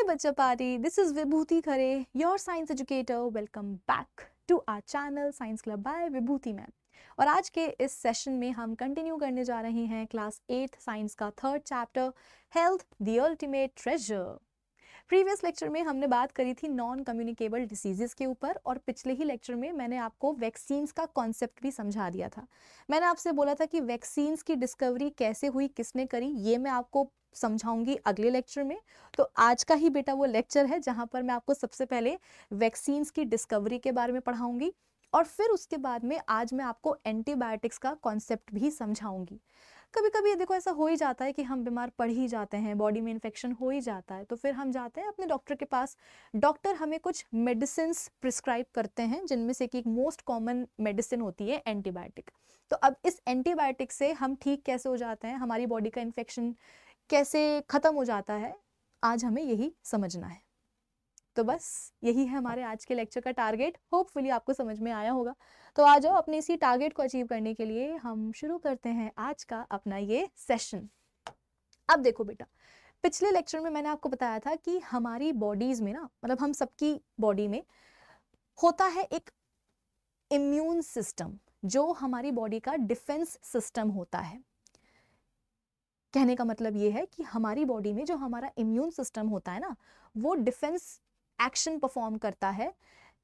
Hi Bacha Party, this is Vibhuti Khare, your science educator. Welcome back to our channel Science Club by Vibhuti ma'am. और आज के इस session में हम continue करने जा रहे हैं क्लास 8th साइंस का third chapter health the ultimate treasure. Previous lecture में हमने बात करी थी नॉन कम्युनिकेबल डिसीजेस के ऊपर और पिछले ही लेक्चर में मैंने आपको वैक्सीन्स का कॉन्सेप्ट भी समझा दिया था। मैंने आपसे बोला था कि वैक्सीन्स की डिस्कवरी कैसे हुई, किसने करी, ये मैं आपको समझाऊंगी अगले लेक्चर में। तो आज का ही बेटा वो लेक्चर है जहां पर मैं आपको सबसे पहले वैक्सीन्स की डिस्कवरी के बारे में पढ़ाऊंगी और फिर उसके बाद में आज मैं आपको एंटीबायोटिक्स का कॉन्सेप्ट भी समझाऊंगी। कभी कभी देखो ऐसा हो ही जाता है कि हम बीमार पड़ ही जाते हैं, बॉडी में इन्फेक्शन हो ही जाता है, तो फिर हम जाते हैं अपने डॉक्टर के पास। डॉक्टर हमें कुछ मेडिसिन प्रिस्क्राइब करते हैं जिनमें से कि एक मोस्ट कॉमन मेडिसिन होती है एंटीबायोटिक। तो अब इस एंटीबायोटिक से हम ठीक कैसे हो जाते हैं, हमारी बॉडी का इन्फेक्शन कैसे खत्म हो जाता है, आज हमें यही समझना है। तो बस यही है हमारे आज के लेक्चर का टारगेट। होपफुली आपको समझ में आया होगा। तो आ जाओ, अपने इसी टारगेट को अचीव करने के लिए हम शुरू करते हैं आज का अपना ये सेशन। अब देखो बेटा, पिछले लेक्चर में मैंने आपको बताया था कि हमारी बॉडीज में ना, मतलब हम सबकी बॉडी में होता है एक इम्यून सिस्टम, जो हमारी बॉडी का डिफेंस सिस्टम होता है। कहने का मतलब ये है कि हमारी बॉडी में जो हमारा इम्यून सिस्टम होता है ना, वो डिफेंस एक्शन परफॉर्म करता है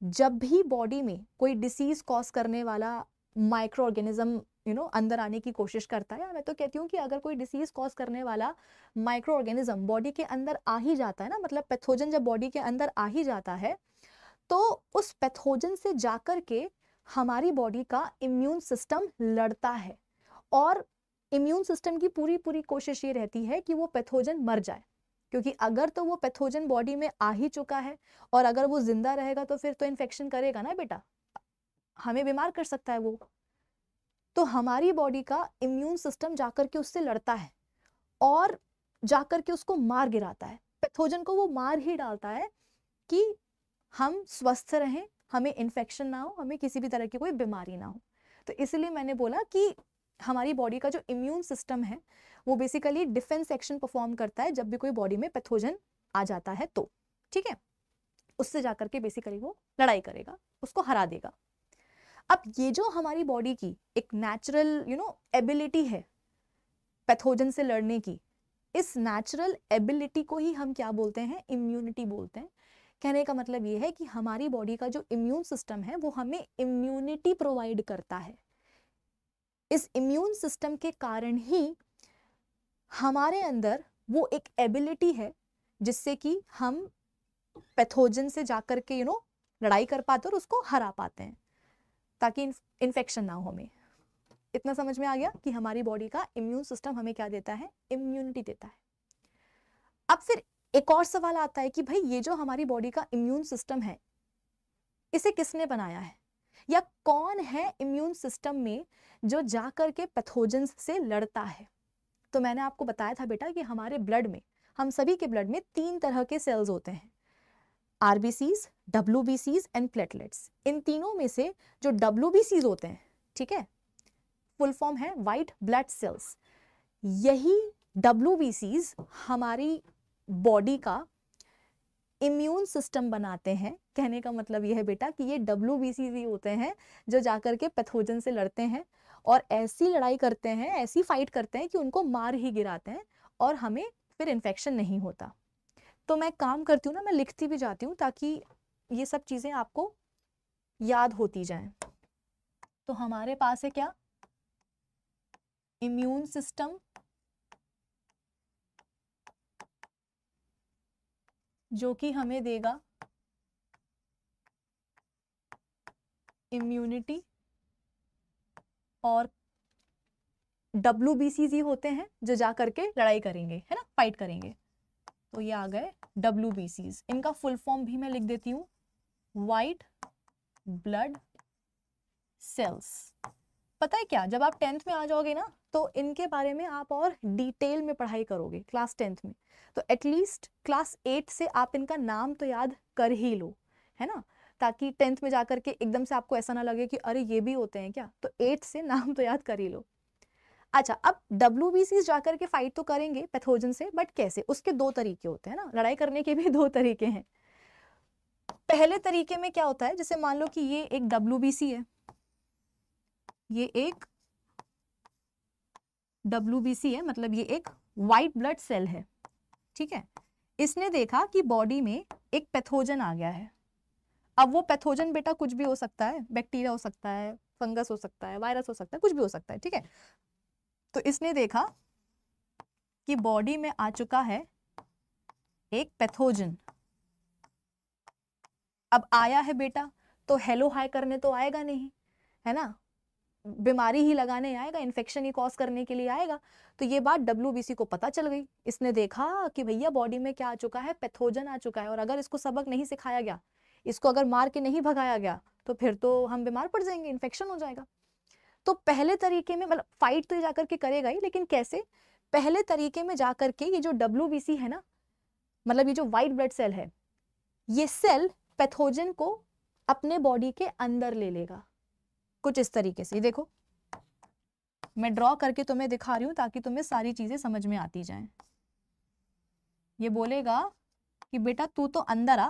जब भी बॉडी में कोई डिसीज कॉज करने वाला माइक्रो ऑर्गेनिज्म अंदर आने की कोशिश करता है। मैं तो कहती हूँ कि अगर कोई डिसीज कॉज करने वाला माइक्रो ऑर्गेनिज्म बॉडी के अंदर आ ही जाता है ना, मतलब पैथोजन जब बॉडी के अंदर आ ही जाता है, तो उस पैथोजन से जाकर के हमारी बॉडी का इम्यून सिस्टम लड़ता है। और इम्यून सिस्टम की पूरी पूरी कोशिश ये रहती है कि वो पैथोजन मर जाए, क्योंकि अगर तो वो पैथोजन बॉडी में आ ही चुका है और अगर वो जिंदा रहेगा तो फिर तो इन्फेक्शन करेगा ना बेटा, हमें बीमार कर सकता है वो। तो हमारी बॉडी का इम्यून सिस्टम जाकर के उससे लड़ता है और जाकर के उसको मार गिराता है, पैथोजन को वो मार ही डालता है कि हम स्वस्थ रहें, हमें इन्फेक्शन ना हो, हमें किसी भी तरह की कोई बीमारी ना हो। तो इसलिए मैंने बोला कि हमारी बॉडी का जो इम्यून सिस्टम है वो बेसिकली डिफेंस एक्शन परफॉर्म करता है जब भी कोई बॉडी में पैथोजन आ जाता है तो, ठीक है, उससे जाकर के बेसिकली वो लड़ाई करेगा, उसको हरा देगा। अब ये जो हमारी बॉडी की एक नेचुरल एबिलिटी है पैथोजन से लड़ने की, इस नेचुरल एबिलिटी को ही हम क्या बोलते हैं, इम्यूनिटी बोलते हैं। कहने का मतलब ये है कि हमारी बॉडी का जो इम्यून सिस्टम है वो हमें इम्यूनिटी प्रोवाइड करता है। इस इम्यून सिस्टम के कारण ही हमारे अंदर वो एक एबिलिटी है जिससे कि हम पैथोजन से जाकर के लड़ाई कर पाते और उसको हरा पाते हैं ताकि इन्फेक्शन ना हो हमें। इतना समझ में आ गया कि हमारी बॉडी का इम्यून सिस्टम हमें क्या देता है, इम्यूनिटी देता है। अब फिर एक और सवाल आता है कि भाई ये जो हमारी बॉडी का इम्यून सिस्टम है इसे किसने बनाया है, या कौन है इम्यून सिस्टम में जो जाकर के पैथोजेंस से लड़ता है। तो मैंने आपको बताया था बेटा कि हमारे ब्लड में, हम सभी के ब्लड में 3 तरह के सेल्स होते हैं, आरबीसीज, डब्ल्यूबीसीज एंड प्लेटलेट्स। इन तीनों में से जो डब्ल्यूबीसीज होते हैं, ठीक है, फुल फॉर्म है व्हाइट ब्लड सेल्स, यही डब्ल्यूबीसीज हमारी बॉडी का इम्यून सिस्टम बनाते हैं। कहने का मतलब यह है बेटा कि ये डब्ल्यूबीसीज होते हैं जो जाकर के पैथोजन से लड़ते हैं और ऐसी लड़ाई करते हैं, ऐसी फाइट करते हैं कि उनको मार ही गिराते हैं और हमें फिर इन्फेक्शन नहीं होता। तो मैं काम करती हूँ ना, मैं लिखती भी जाती हूँ ताकि ये सब चीजें आपको याद होती जाएं। तो हमारे पास है क्या, इम्यून सिस्टम जो कि हमें देगा इम्यूनिटी, और डब्ल्यूबीसीज ही होते हैं जो जा करके लड़ाई करेंगे, है ना, फाइट करेंगे। तो ये आ गए डब्ल्यूबीसीज। इनका फुल फॉर्म भी मैं लिख देती हूँ, व्हाइट ब्लड सेल्स। पता है क्या, जब आप 10th में आ जाओगे ना तो इनके बारे में आप और डिटेल में पढ़ाई करोगे क्लास 10th में। तो एटलीस्ट क्लास 8 से आप इनका नाम तो याद कर ही लो, है ना, ताकि 10th में जाकर के एकदम से आपको ऐसा ना लगे कि अरे ये भी होते हैं क्या। तो 8 से नाम तो याद कर ही लो। अच्छा, अब WBCs जाकर के फाइट तो करेंगे पैथोजन से, बट कैसे? उसके दो तरीके होते हैं ना, लड़ाई करने के भी दो तरीके हैं। पहले तरीके में क्या होता है, जैसे मान लो कि ये एक WBC है, ये एक WBC है, मतलब ये एक व्हाइट ब्लड सेल है, ठीक है। इसने देखा कि बॉडी में एक पैथोजन आ गया है। अब वो पैथोजन बेटा कुछ भी हो सकता है, बैक्टीरिया हो सकता है, फंगस हो सकता है, वायरस हो सकता है, कुछ भी हो सकता है, ठीक है। तो इसने देखा कि बॉडी में आ चुका है एक पैथोजन। अब आया है बेटा, तो हेलो हाय करने तो आएगा नहीं, है ना, बीमारी ही लगाने आएगा, इन्फेक्शन ही कॉज करने के लिए आएगा। तो ये बात WBC को पता चल गई। इसने देखा कि भैया बॉडी में क्या आ चुका है, पैथोजन आ चुका है, और अगर इसको सबक नहीं सिखाया गया, इसको अगर मार के नहीं भगाया गया, तो फिर तो हम बीमार पड़ जाएंगे, इन्फेक्शन हो जाएगा। तो पहले तरीके में, मतलब फाइट तो ये जाकर के करेगा ही, लेकिन कैसे? पहले तरीके में जाकर के ये जो WBC है ना, मतलब ये जो व्हाइट ब्लड सेल है, ये सेल पैथोजन को अपने बॉडी के अंदर ले लेगा, कुछ इस तरीके से। देखो मैं ड्रॉ करके तुम्हें दिखा रही हूं ताकि तुम्हें सारी चीजें समझ में आती जाएं। ये बोलेगा कि बेटा तू तो अंदर आ,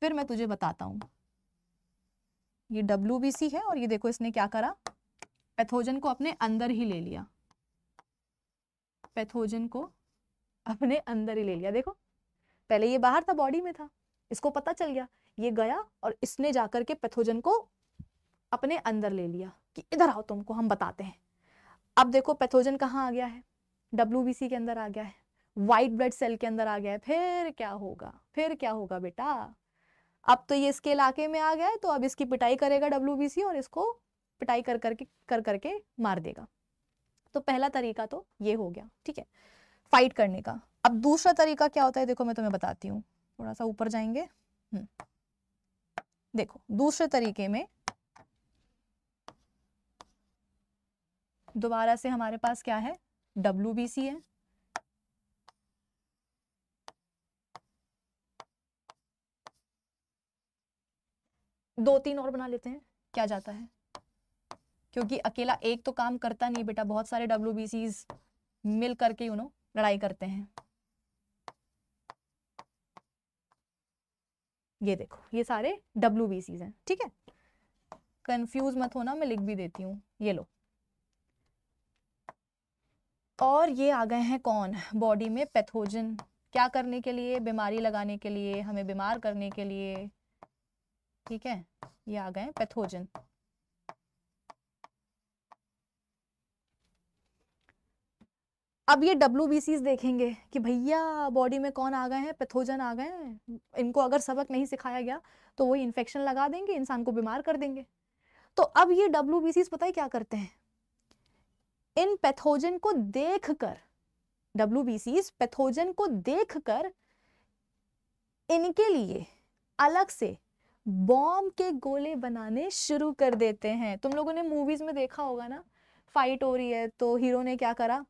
फिर मैं तुझे बताता हूं। ये WBC है, और ये देखो इसने क्या करा, पैथोजन को अपने अंदर ही ले लिया, पैथोजन को अपने अंदर ही ले लिया। देखो पहले ये बाहर था, बॉडी में था, इसको पता चल गया, ये गया और इसने जाकर के पैथोजन को अपने अंदर ले लिया कि इधर आओ, तुमको हम बताते हैं। अब देखो पैथोजन कहाँ आ गया है, WBC के अंदर आ गया है, व्हाइट ब्लड सेल के अंदर आ गया है। फिर क्या होगा, फिर क्या होगा बेटा? अब तो ये इसके इलाके में आ गया है, तो अब इसकी पिटाई करेगा WBC, और इसको पिटाई कर करके मार देगा। तो पहला तरीका तो ये हो गया, ठीक है, फाइट करने का। अब दूसरा तरीका क्या होता है, देखो मैं तुम्हें बताती हूँ, थोड़ा सा ऊपर जाएंगे। देखो दूसरे तरीके में दोबारा से हमारे पास क्या है, WBC है, दो तीन और बना लेते हैं, क्या जाता है, क्योंकि अकेला एक तो काम करता नहीं बेटा, बहुत सारे WBCs मिल करके लड़ाई करते हैं। ये देखो ये सारे WBCs हैं, ठीक है, कंफ्यूज मत होना, मैं लिख भी देती हूँ, ये लो। और ये आ गए हैं कौन, बॉडी में पैथोजन, क्या करने के लिए, बीमारी लगाने के लिए, हमें बीमार करने के लिए, ठीक है, ये आ गए पैथोजन। अब ये WBCs देखेंगे कि भैया बॉडी में कौन आ गए हैं, पैथोजन आ गए हैं, इनको अगर सबक नहीं सिखाया गया तो वो इन्फेक्शन लगा देंगे, इंसान को बीमार कर देंगे। तो अब ये WBCs पता है क्या करते हैं, इन पैथोजन को देखकर, WBCs पैथोजन को देखकर इनके लिए अलग से बॉम्ब के गोले बनाने शुरू कर देते हैं। तुम लोगों ने मूवीज में देखा होगा ना, फाइट हो रही है तो हीरो ने क्या करा,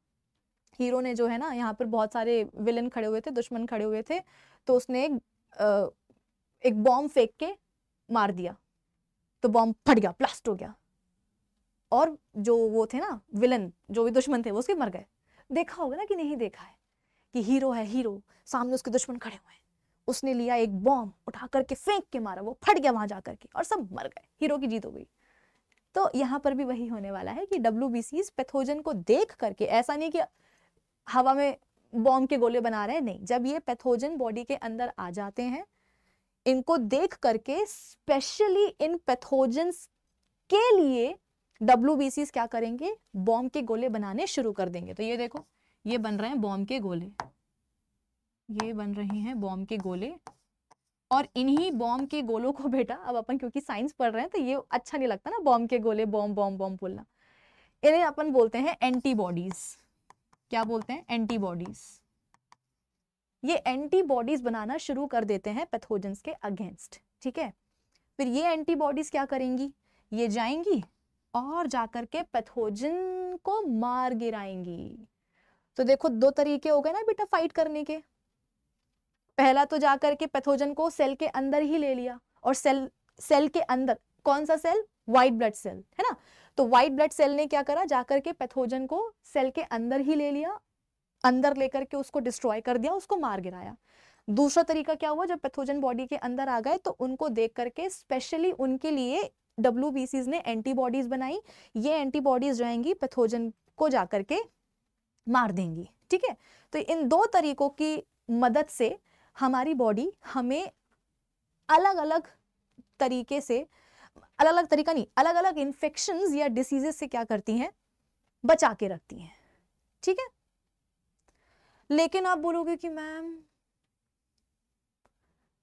हीरो ने जो है ना, यहाँ पर बहुत सारे विलन खड़े हुए थे, दुश्मन खड़े हुए थे, तो उसने एक बॉम्ब फेंक के मार दिया, तो बॉम्ब फट गया, ब्लास्ट हो गया, और जो वो थे ना विलन, जो भी दुश्मन थे, वो उसके मर गए। देखा होगा ना कि नहीं देखा है, कि हीरो है, हीरो सामने उसके दुश्मन खड़े हुए हैं, उसने लिया एक बॉम्ब उठा करके फेंक के मारा, वो फट गया वहां जाकर के और सब मर गए, हीरो की जीत हो गई। तो यहाँ पर भी वही होने वाला है कि WBCs पैथोजन को देख करके, ऐसा नहीं कि हवा में बॉम्ब के गोले बना रहे हैं, नहीं, जब ये पैथोजन बॉडी के अंदर आ जाते हैं, इनको देख करके स्पेशली इन पैथोजन्स के लिए WBCs क्या करेंगे, बॉम्ब के गोले बनाने शुरू कर देंगे। तो ये देखो ये बन रहे हैं बॉम्ब के गोले, ये बन रहे हैं बॉम्ब के गोले, और इन्हीं बॉम्ब के गोलों को बेटा, अब अपन क्योंकि साइंस पढ़ रहे हैं तो ये अच्छा नहीं लगता ना, बॉम्ब के गोले, बॉम्ब बॉम्ब बॉम्ब बोलना, इन्हें अपन बोलते हैं एंटीबॉडीज। क्या बोलते हैं, एंटीबॉडीज। ये एंटीबॉडीज बनाना शुरू कर देते हैं पैथोजेंस के अगेंस्ट, ठीक है। फिर ये एंटीबॉडीज क्या करेंगी, ये जाएंगी और जाकर के पैथोजन को मार गिराएंगी। तो देखो दो तरीके हो गए ना बेटा फाइट करने के, पहला तो जाकर के पैथोजन को सेल के अंदर ही ले लिया, और सेल के अंदर कौन सा सेल, व्हाइट ब्लड सेल, है ना, तो व्हाइट ब्लड सेल ने क्या करा, जाकर के पैथोजन को सेल के अंदर ही ले लिया, अंदर लेकर के उसको डिस्ट्रॉय कर दिया, उसको मार गिराया। दूसरा तरीका क्या हुआ, जब पैथोजन बॉडी के अंदर आ गए तो उनको देख करके स्पेशली उनके लिए WBCs ने एंटीबॉडीज बनाई। ये एंटीबॉडीज जाएंगी पैथोजन को जाकर के मार देंगी। ठीक है, तो इन दो तरीकों की मदद से हमारी बॉडी हमें अलग अलग तरीके से, अलग अलग तरीका नहीं, अलग अलग इन्फेक्शंस या डिसीजेस से क्या करती हैं, बचा के रखती हैं। ठीक है, लेकिन आप बोलोगे कि मैम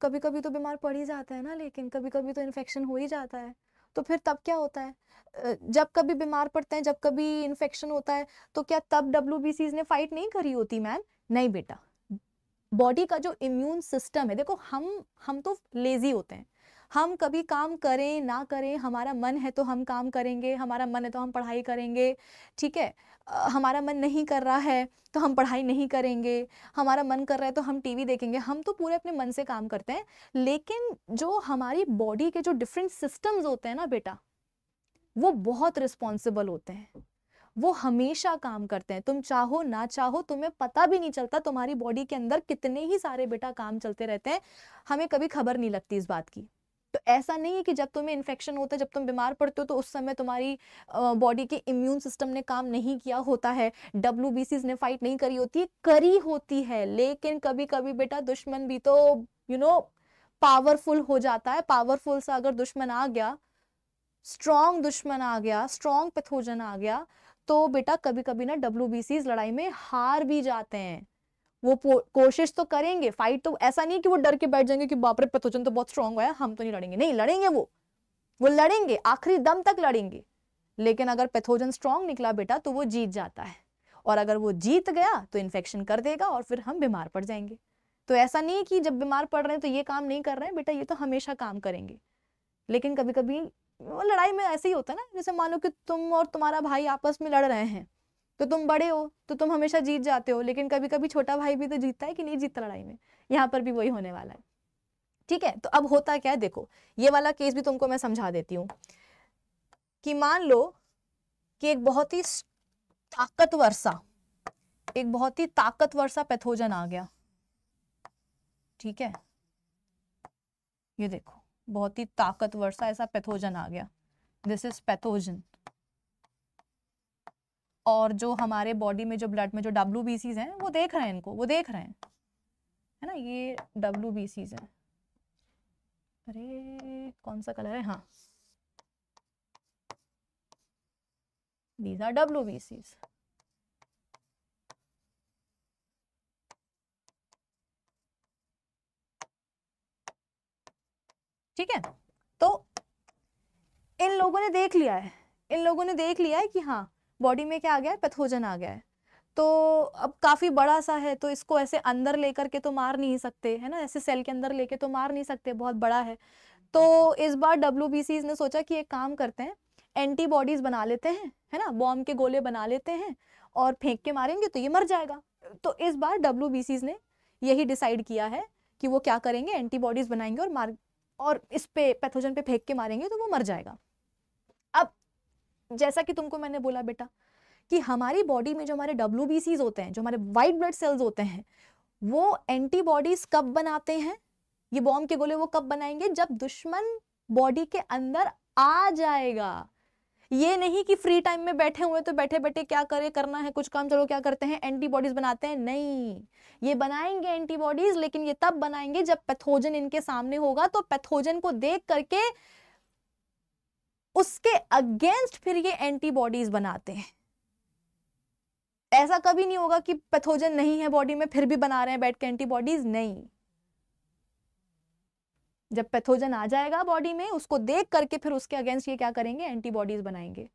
कभी कभी तो बीमार पड़ ही जाता है ना, लेकिन कभी कभी तो इन्फेक्शन हो ही जाता है, तो फिर तब क्या होता है? जब कभी बीमार पड़ते हैं, जब कभी इन्फेक्शन होता है, तो क्या तब WBCs ने फाइट नहीं करी होती मैम? नहीं बेटा, बॉडी का जो इम्यून सिस्टम है, देखो हम तो लेजी होते हैं, हम कभी काम करें ना करें, हमारा मन है तो हम काम करेंगे, हमारा मन है तो हम पढ़ाई करेंगे। ठीक है, हमारा मन नहीं कर रहा है तो हम पढ़ाई नहीं करेंगे, हमारा मन कर रहा है तो हम टीवी देखेंगे, हम तो पूरे अपने मन से काम करते हैं। लेकिन जो हमारी बॉडी के जो डिफरेंट सिस्टम्स होते हैं ना बेटा, वो बहुत रिस्पॉन्सिबल होते हैं, वो हमेशा काम करते हैं। तुम चाहो ना चाहो, तुम्हें पता भी नहीं चलता तुम्हारी बॉडी के अंदर कितने ही सारे बेटा काम चलते रहते हैं, हमें कभी खबर नहीं लगती इस बात की। तो ऐसा नहीं है कि जब तुम्हें इन्फेक्शन होता है, जब तुम बीमार पड़ते हो, तो उस समय तुम्हारी बॉडी के इम्यून सिस्टम ने काम नहीं किया होता है, WBCs ने फाइट नहीं करी होती है, करी होती है। लेकिन कभी कभी बेटा दुश्मन भी तो पावरफुल हो जाता है। पावरफुल सा अगर दुश्मन आ गया, स्ट्रॉन्ग दुश्मन आ गया, स्ट्रॉन्ग पैथोजन आ गया, तो बेटा कभी कभी ना WBCs लड़ाई में हार भी जाते हैं। वो कोशिश तो करेंगे, फाइट तो ऐसा नहीं कि वो डर के बैठ जाएंगे कि बाप रे पैथोजन तो बहुत स्ट्रांग है, हम तो नहीं लड़ेंगे। नहीं, लड़ेंगे, वो लड़ेंगे, आखिरी दम तक लड़ेंगे। लेकिन अगर पैथोजन स्ट्रांग निकला बेटा तो वो जीत जाता है, और अगर वो जीत गया तो इन्फेक्शन कर देगा और फिर हम बीमार पड़ जाएंगे। तो ऐसा नहीं कि जब बीमार पड़ रहे हैं तो ये काम नहीं कर रहे हैं बेटा, ये तो हमेशा काम करेंगे। लेकिन कभी कभी वो लड़ाई में ऐसे ही होता है ना, जैसे मान लो कि तुम और तुम्हारा भाई आपस में लड़ रहे हैं, तो तुम बड़े हो तो तुम हमेशा जीत जाते हो, लेकिन कभी कभी छोटा भाई भी तो जीतता है कि नहीं जीतता लड़ाई में। यहाँ पर भी वही होने वाला है। ठीक है, तो अब होता क्या है, देखो ये वाला केस भी तुमको मैं समझा देती हूँ कि मान लो कि एक बहुत ही ताकतवर सा पैथोजन आ गया। ठीक है, ये देखो बहुत ही ताकतवर सा ऐसा पैथोजन आ गया, दिस इज पैथोजन। और जो हमारे बॉडी में जो ब्लड में जो WBCs हैं वो देख रहे हैं इनको, वो देख रहे हैं, है ना, ये WBCs हैं। अरे कौन सा कलर है, हाँ these are WBCs। ठीक है, तो इन लोगों ने देख लिया है, इन लोगों ने देख लिया है कि हाँ बॉडी में क्या आ गया है, पैथोजन आ गया है। तो अब काफी बड़ा सा है, तो इसको ऐसे अंदर लेकर के तो मार नहीं सकते, है ना, ऐसे सेल के अंदर लेके तो मार नहीं सकते, बहुत बड़ा है। तो इस बार WBCs ने सोचा कि एक काम करते हैं, एंटीबॉडीज बना लेते हैं, है ना, बॉम्ब के गोले बना लेते हैं और फेंक के मारेंगे तो ये मर जाएगा। तो इस बार WBCs ने यही डिसाइड किया है कि वो क्या करेंगे, एंटीबॉडीज बनाएंगे और इस पे पैथोजन पे फेंक के मारेंगे तो वो मर जाएगा। अब जैसा कि तुमको मैंने बोला बेटा कि हमारी बॉडी में जो हमारे WBCs होते हैं, जो हमारे व्हाइट ब्लड सेल्स होते हैं, वो एंटीबॉडीज कब बनाते हैं, ये बॉम्ब के गोले वो कब बनाएंगे, जब दुश्मन बॉडी के अंदर आ जाएगा। ये नहीं कि फ्री टाइम में बैठे हुए तो बैठे बैठे क्या करे, करना है कुछ काम, चलो क्या करते हैं, एंटीबॉडीज बनाते हैं। नहीं, ये बनाएंगे एंटीबॉडीज, लेकिन ये तब बनाएंगे जब पैथोजन इनके सामने होगा, तो पैथोजन को देख करके उसके अगेंस्ट फिर ये एंटीबॉडीज बनाते हैं। ऐसा कभी नहीं होगा कि पैथोजन नहीं है बॉडी में फिर भी बना रहे हैं बैठ के एंटीबॉडीज, नहीं। जब पैथोजन आ जाएगा बॉडी में, उसको देख करके फिर उसके अगेंस्ट ये क्या करेंगे, एंटीबॉडीज बनाएंगे।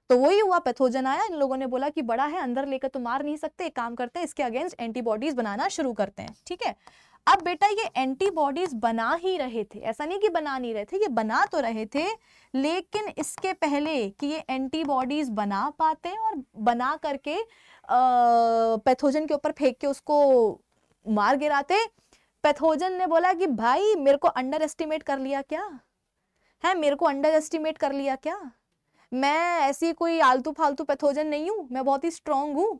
तो वही हुआ, पैथोजन आया, इन लोगों ने बोला कि बड़ा है, अंदर लेकर तो मार नहीं सकते, एक काम करते हैं, इसके अगेंस्ट एंटीबॉडीज बनाना शुरू करते हैं। ठीक है, अब बेटा ये एंटीबॉडीज बना ही रहे थे, ऐसा नहीं कि बना नहीं रहे थे, ये बना तो रहे थे, लेकिन इसके पहले कि ये एंटीबॉडीज बना पाते और बना करके पैथोजन के ऊपर फेंक के उसको मार गिराते, पैथोजन ने बोला कि भाई मेरे को अंडर एस्टिमेट कर लिया क्या है, मेरे को अंडर एस्टिमेट कर लिया क्या, मैं ऐसी कोई आलतू फालतू पैथोजन नहीं हूं, मैं बहुत ही स्ट्रांग हूं।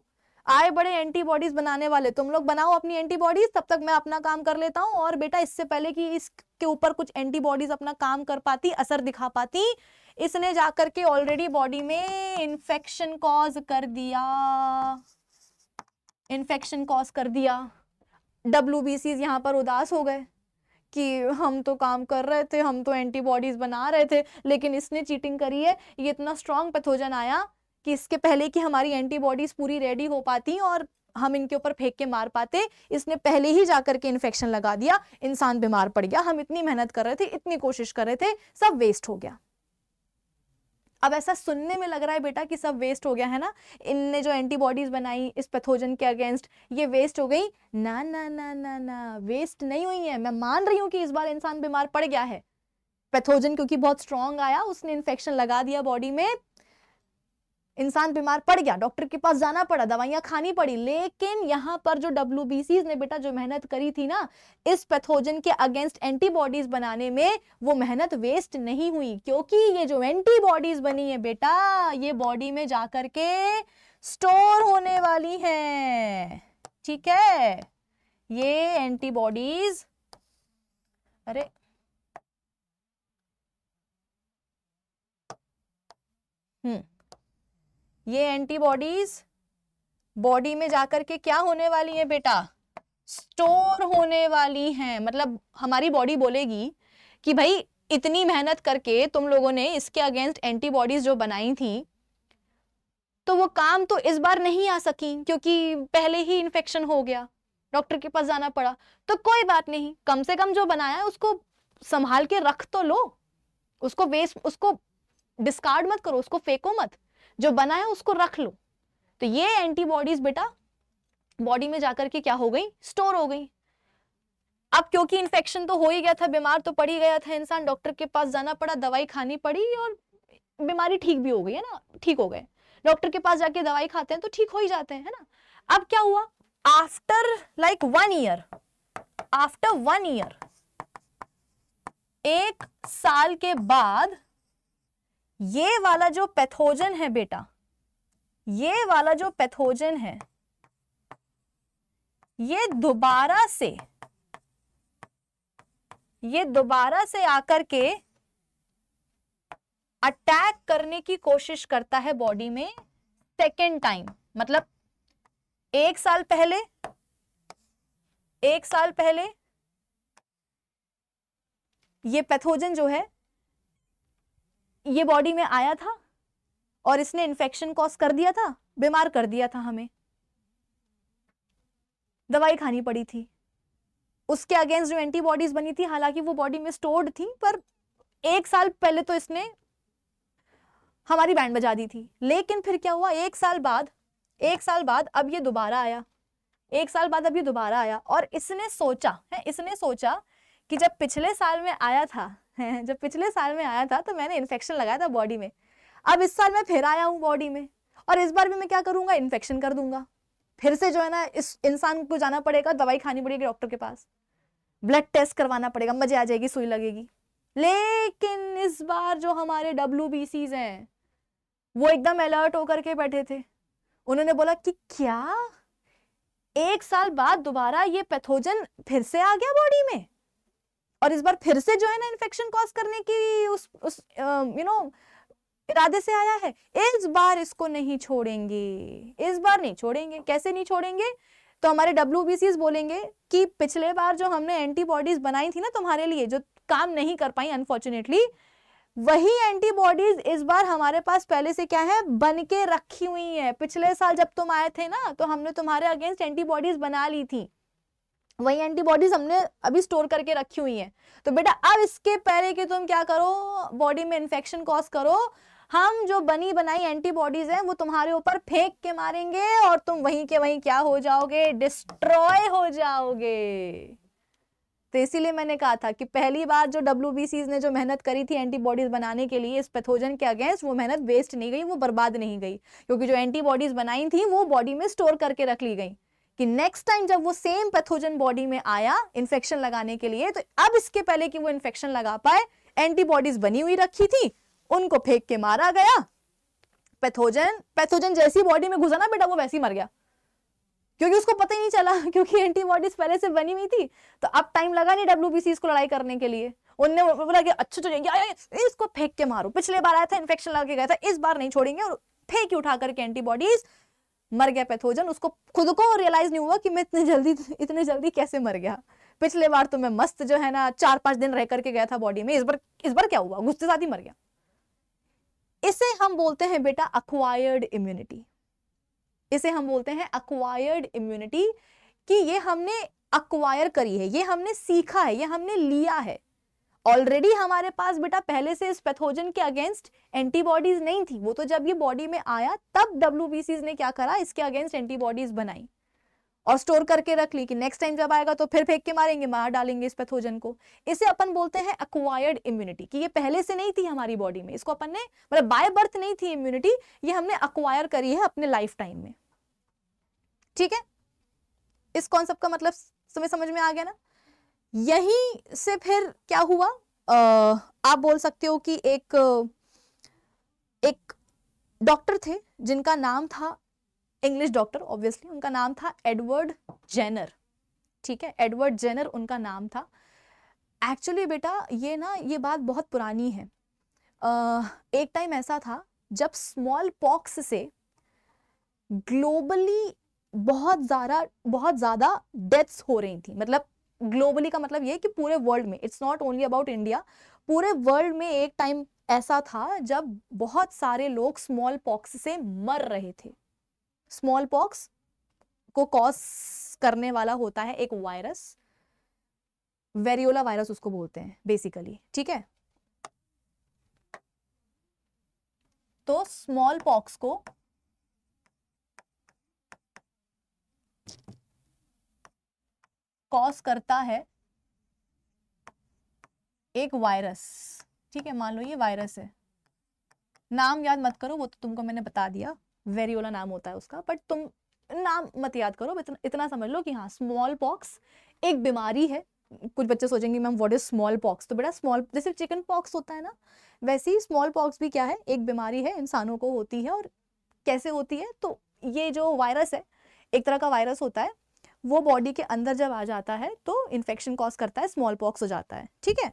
आए बड़े एंटीबॉडीज बनाने वाले, तुम लोग बनाओ अपनी एंटीबॉडीज, तब तक मैं अपना काम कर लेता हूं। और बेटा इससे पहले कि इसके ऊपर कुछ एंटीबॉडीज अपना काम कर पाती, असर दिखा पाती, इसने जाकर के ऑलरेडी बॉडी में इन्फेक्शन कॉज कर दिया, इन्फेक्शन कॉज कर दिया। WBCs यहाँ पर उदास हो गए कि हम तो काम कर रहे थे, हम तो एंटीबॉडीज बना रहे थे, लेकिन इसने चीटिंग करी है। ये इतना स्ट्रांग पैथोजन आया कि इसके पहले कि हमारी एंटीबॉडीज पूरी रेडी हो पाती और हम इनके ऊपर फेंक के मार पाते, इसने पहले ही जाकर के इन्फेक्शन लगा दिया, इंसान बीमार पड़ गया। हम इतनी मेहनत कर रहे थे, इतनी कोशिश कर रहे थे, सब वेस्ट हो गया। अब ऐसा सुनने में लग रहा है बेटा कि सब वेस्ट हो गया है ना, इनने जो एंटीबॉडीज बनाई इस पैथोजन के अगेंस्ट, ये वेस्ट हो गई। ना ना ना ना ना, वेस्ट नहीं हुई है। मैं मान रही हूं कि इस बार इंसान बीमार पड़ गया है, पैथोजन क्योंकि बहुत स्ट्रांग आया, उसने इन्फेक्शन लगा दिया बॉडी में, इंसान बीमार पड़ गया, डॉक्टर के पास जाना पड़ा, दवाइयां खानी पड़ी। लेकिन यहाँ पर जो WBCs ने बेटा जो मेहनत करी थी ना इस पैथोजन के अगेंस्ट एंटीबॉडीज बनाने में, वो मेहनत वेस्ट नहीं हुई, क्योंकि ये जो एंटीबॉडीज बनी है बेटा, ये बॉडी में जाकर के स्टोर होने वाली है। ठीक है, ये एंटीबॉडीज, अरे ये एंटीबॉडीज बॉडी में जाकर के क्या होने वाली है बेटा, स्टोर होने वाली हैं। मतलब हमारी बॉडी बोलेगी कि भाई इतनी मेहनत करके तुम लोगों ने इसके अगेंस्ट एंटीबॉडीज जो बनाई थी, तो वो काम तो इस बार नहीं आ सकी क्योंकि पहले ही इन्फेक्शन हो गया, डॉक्टर के पास जाना पड़ा। तो कोई बात नहीं, कम से कम जो बनाया है उसको संभाल के रख तो लो, उसको वेस्ट, उसको डिस्कार्ड मत करो, उसको फेंको मत, जो बना है उसको रख लो। तो ये एंटीबॉडीज बेटा बॉडी में जाकर के क्या हो गई, स्टोर हो गई। अब क्योंकि इन्फेक्शन तो हो ही गया था, बीमार तो पड़ ही गया था इंसान, डॉक्टर के पास जाना पड़ा, दवाई खानी पड़ी और बीमारी ठीक भी हो गई है ना, ठीक हो गए। डॉक्टर के पास जाके दवाई खाते हैं तो ठीक हो ही जाते हैं, है ना। अब क्या हुआ, after like 1 year, after 1 year, 1 साल के बाद ये वाला जो पैथोजन है बेटा, ये वाला जो पैथोजन है, ये दोबारा से आकर के अटैक करने की कोशिश करता है बॉडी में सेकेंड टाइम। मतलब 1 साल पहले ये पैथोजन जो है ये बॉडी में आया था और इसने इन्फेक्शन कॉज कर दिया था, बीमार कर दिया था, हमें दवाई खानी पड़ी थी। उसके अगेंस्ट जो एंटीबॉडीज बनी थी, हालांकि वो बॉडी में स्टोर्ड थी, पर 1 साल पहले तो इसने हमारी बैंड बजा दी थी। लेकिन फिर क्या हुआ, 1 साल बाद अब ये दोबारा आया, 1 साल बाद अब ये दोबारा आया और इसने सोचा कि जब पिछले साल में आया था तो मैंने इन्फेक्शन लगाया था बॉडी में, अब इस साल मैं फिर आया हूं बॉडी में और इस बार भी मैं क्या करूंगा, इन्फेक्शन कर दूंगा। फिर से जो है ना इस इंसान को जाना पड़ेगा, दवाई खानी पड़ेगी डॉक्टर के पास, ब्लड टेस्ट करवाना पड़ेगा, मजे आ जाएगी, सुई लगेगी। लेकिन इस बार जो हमारे WBCs हैं वो एकदम अलर्ट होकर के बैठे थे। उन्होंने बोला कि क्या 1 साल बाद दोबारा ये पैथोजन फिर से आ गया बॉडी में और इस बार फिर से जो है ना इन्फेक्शन कॉज करने की उस इरादे से आया है। इस बार इसको नहीं छोड़ेंगे, इस बार नहीं छोड़ेंगे। कैसे नहीं छोड़ेंगे, तो हमारे WBCs बोलेंगे कि पिछले बार जो हमने एंटीबॉडीज बनाई थी ना तुम्हारे लिए, जो काम नहीं कर पाई अनफॉर्चुनेटली, वही एंटीबॉडीज इस बार हमारे पास पहले से क्या है, बन के रखी हुई है। पिछले साल जब तुम आए थे ना तो हमने तुम्हारे अगेंस्ट एंटीबॉडीज बना ली थी, वही एंटीबॉडीज हमने अभी स्टोर करके रखी हुई है। तो बेटा अब इसके पहले कि तुम क्या करो, बॉडी में इन्फेक्शन कॉज करो, हम जो बनी बनाई एंटीबॉडीज हैं वो तुम्हारे ऊपर फेंक के मारेंगे और तुम वहीं के वहीं क्या हो जाओगे, डिस्ट्रॉय हो जाओगे। तो इसीलिए मैंने कहा था कि पहली बार जो WBCs ने जो मेहनत करी थी एंटीबॉडीज बनाने के लिए इस पैथोजन के अगेंस्ट, वो मेहनत वेस्ट नहीं गई, वो बर्बाद नहीं गई, क्योंकि जो एंटीबॉडीज बनाई थी वो बॉडी में स्टोर करके रख ली गई कि नेक्स्ट टाइम जब वो सेम पैथोजन बॉडी में आया इन्फेक्शन लगाने के लिए, तो अब इसके पहले कि वो इन्फेक्शन लगा पाए, एंटीबॉडीज बनी हुई रखी थी, उनको फेंक के मारा गया पैथोजन जैसी बॉडी में घुसा ना बेटा, वो वैसे ही मर गया, क्योंकि उसको पता ही नहीं चला, क्योंकि एंटीबॉडीज पहले से बनी हुई थी। तो अब टाइम लगा नहीं WBCs को लड़ाई करने के लिए। उनने बोला कि अच्छा तो इसको फेंक के मारो, पिछले बार आया था इन्फेक्शन लगा के गया था, इस बार नहीं छोड़ेंगे, और फेंक के उठा करके एंटीबॉडीज, मर गया पैथोजन। उसको खुद को रियलाइज नहीं हुआ कि मैं इतने जल्दी कैसे मर गया। पिछले बार तो मैं मस्त जो है ना 4-5 दिन रह करके गया था बॉडी में, इस बार क्या हुआ, घुसते साथ ही मर गया। इसे हम बोलते हैं बेटा अक्वायर्ड इम्यूनिटी। इसे हम बोलते हैं अक्वायर्ड इम्यूनिटी, कि ये हमने अक्वायर करी है, ये हमने सीखा है, ये हमने लिया है। ऑलरेडी हमारे पास बेटा पहले से इस पैथोजन के अगेंस्ट एंटीबॉडीज नहीं थी, वो तो जब ये बॉडी में आया तब WBCs ने क्या करा, इसके अगेंस्ट एंटीबॉडीज बनाई और स्टोर करके रख ली कि नेक्स्ट टाइम जब आएगा तो फिर फेंक के मारेंगे, मार डालेंगे इस पैथोजन को। इसे अपन बोलते हैं अक्वायर्ड इम्यूनिटी, कि ये पहले से नहीं थी हमारी बॉडी में, इसको अपन ने मतलब बाय बर्थ नहीं थी इम्यूनिटी, ये हमने अक्वायर करी है अपने लाइफ टाइम में। ठीक है, इस कॉन्सेप्ट का मतलब समझ में आ गया ना। यहीं से फिर क्या हुआ, आप बोल सकते हो कि एक डॉक्टर थे जिनका नाम था, इंग्लिश डॉक्टर ऑब्वियसली, उनका नाम था एडवर्ड जेनर। ठीक है, एडवर्ड जेनर उनका नाम था। एक्चुअली बेटा ये बात बहुत पुरानी है। एक टाइम ऐसा था जब स्मॉल पॉक्स से ग्लोबली बहुत ज़्यादा डेथ्स हो रही थी। मतलब ग्लोबली का मतलब ये कि पूरे वर्ल्ड में, it's not only about India, पूरे वर्ल्ड में एक टाइम ऐसा था जब बहुत सारे लोग स्मॉल पॉक्स से मर रहे थे। स्मॉल पॉक्स को कॉज करने वाला होता है एक वायरस, वेरियोला वायरस उसको बोलते हैं बेसिकली। ठीक है, तो स्मॉल पॉक्स को कॉज करता है एक वायरस। ठीक है, मान लो ये वायरस है, नाम याद मत करो, वो तो तुमको मैंने बता दिया, वेरियोला नाम होता है उसका, बट तुम नाम मत याद करो, इतना समझ लो कि हाँ स्मॉल पॉक्स एक बीमारी है। कुछ बच्चे सोचेंगे ma'am what is small pox, तो बेटा स्मॉल जैसे चिकन पॉक्स होता है ना, वैसे ही स्मॉल पॉक्स भी क्या है, एक बीमारी है, इंसानों को होती है। और कैसे होती है, तो ये जो वायरस है एक तरह का वायरस होता है, वो बॉडी के अंदर जब आ जाता है तो इन्फेक्शन कॉज करता है, स्मॉल पॉक्स हो जाता है। ठीक है,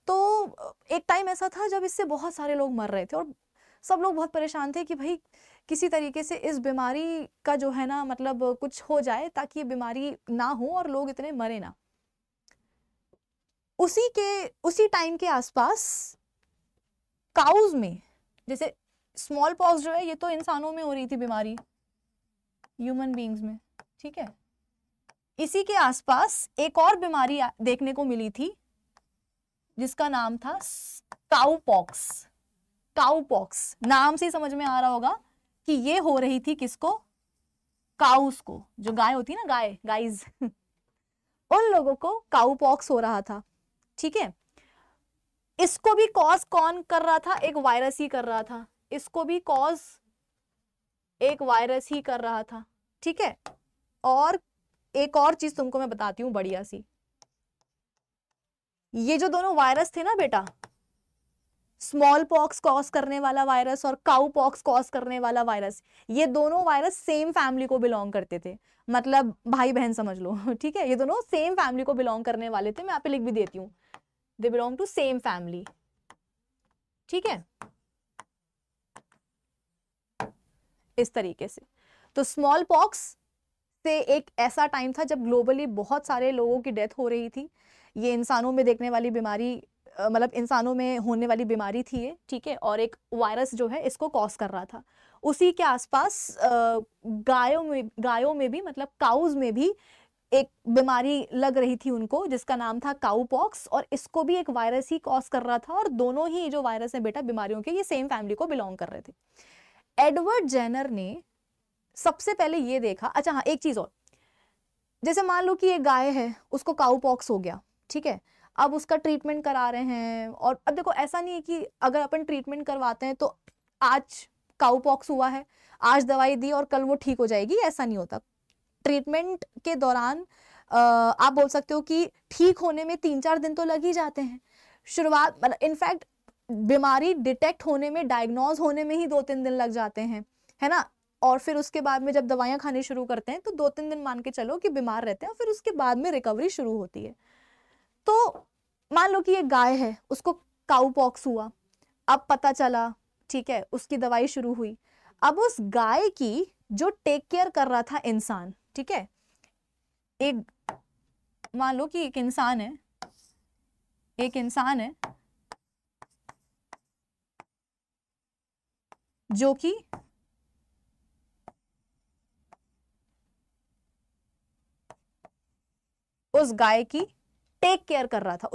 तो एक टाइम ऐसा था जब इससे बहुत सारे लोग मर रहे थे और सब लोग बहुत परेशान थे कि भाई किसी तरीके से इस बीमारी का जो है ना मतलब कुछ हो जाए ताकि ये बीमारी ना हो और लोग इतने मरे ना। उसी टाइम के आसपास काउज में, जैसे स्मॉल पॉक्स जो है ये तो इंसानों में हो रही थी बीमारी, ह्यूमन बीइंग्स में। ठीक है, इसी के आसपास एक और बीमारी देखने को मिली थी जिसका नाम था काउ पॉक्स। काउ पॉक्स नाम से ही समझ में आ रहा होगा कि ये हो रही थी किसको, काउस को, जो गाय होती है ना, गाइज उन लोगों को काउ पॉक्स हो रहा था। ठीक है, इसको भी कॉज कौन कर रहा था, एक वायरस ही कर रहा था, इसको भी कॉज एक वायरस ही कर रहा था। ठीक है, और एक और चीज तुमको मैं बताती हूं बढ़िया सी, ये जो दोनों वायरस थे ना बेटा, स्मॉल पॉक्स कॉज करने वाला वायरस और काउ पॉक्स कॉज करने वाला वायरस, ये दोनों वायरस सेम फैमिली को बिलोंग करते थे, मतलब भाई बहन समझ लो। ठीक है, ये दोनों सेम फैमिली को बिलोंग करने वाले थे, मैं यहाँ पे लिख भी देती हूँ, they belong to same family. ठीक है, इस तरीके से। तो स्मॉल पॉक्स से एक ऐसा टाइम था जब ग्लोबली बहुत सारे लोगों की डेथ हो रही थी। ये इंसानों में देखने वाली बीमारी, मतलब इंसानों में होने वाली बीमारी थी ये। ठीक है, और एक वायरस जो है इसको कॉज कर रहा था। उसी के आसपास गायों में भी, मतलब काउज में भी एक बीमारी लग रही थी उनको, जिसका नाम था काउ पॉक्स, और इसको भी एक वायरस ही कॉज कर रहा था। और दोनों ही जो वायरस है बेटा बीमारियों के, ये सेम फैमिली को बिलोंग कर रहे थे। एडवर्ड जेनर ने सबसे पहले ये देखा। अच्छा हाँ, एक चीज और, जैसे मान लो कि एक गाय है, उसको काउ पॉक्स हो गया। ठीक है, अब उसका ट्रीटमेंट करा रहे हैं, और अब देखो ऐसा नहीं है कि अगर अपन ट्रीटमेंट करवाते हैं तो आज काउ पॉक्स हुआ है, आज दवाई दी और कल वो ठीक हो जाएगी, ऐसा नहीं होता। ट्रीटमेंट के दौरान आप बोल सकते हो कि ठीक होने में 3-4 दिन तो लग ही जाते हैं। शुरुआत मतलब इनफैक्ट बीमारी डिटेक्ट होने में, डायग्नोज होने में ही 2-3 दिन लग जाते हैं, है ना। और फिर उसके बाद में जब दवाइयां खानी शुरू करते हैं तो 2-3 दिन मान के चलो कि बीमार रहते हैं, फिर उसके बाद में रिकवरी शुरू होती है। तो मान लो कि ये गाय है, उसको काऊ पॉक्स हुआ, अब पता चला, ठीक है, उसकी दवाई शुरू हुई। अब उस गाय की जो टेक केयर कर रहा था इंसान, ठीक है, एक मान लो कि एक इंसान है, जो कि उस गाय की टेक केयर कर रहा था,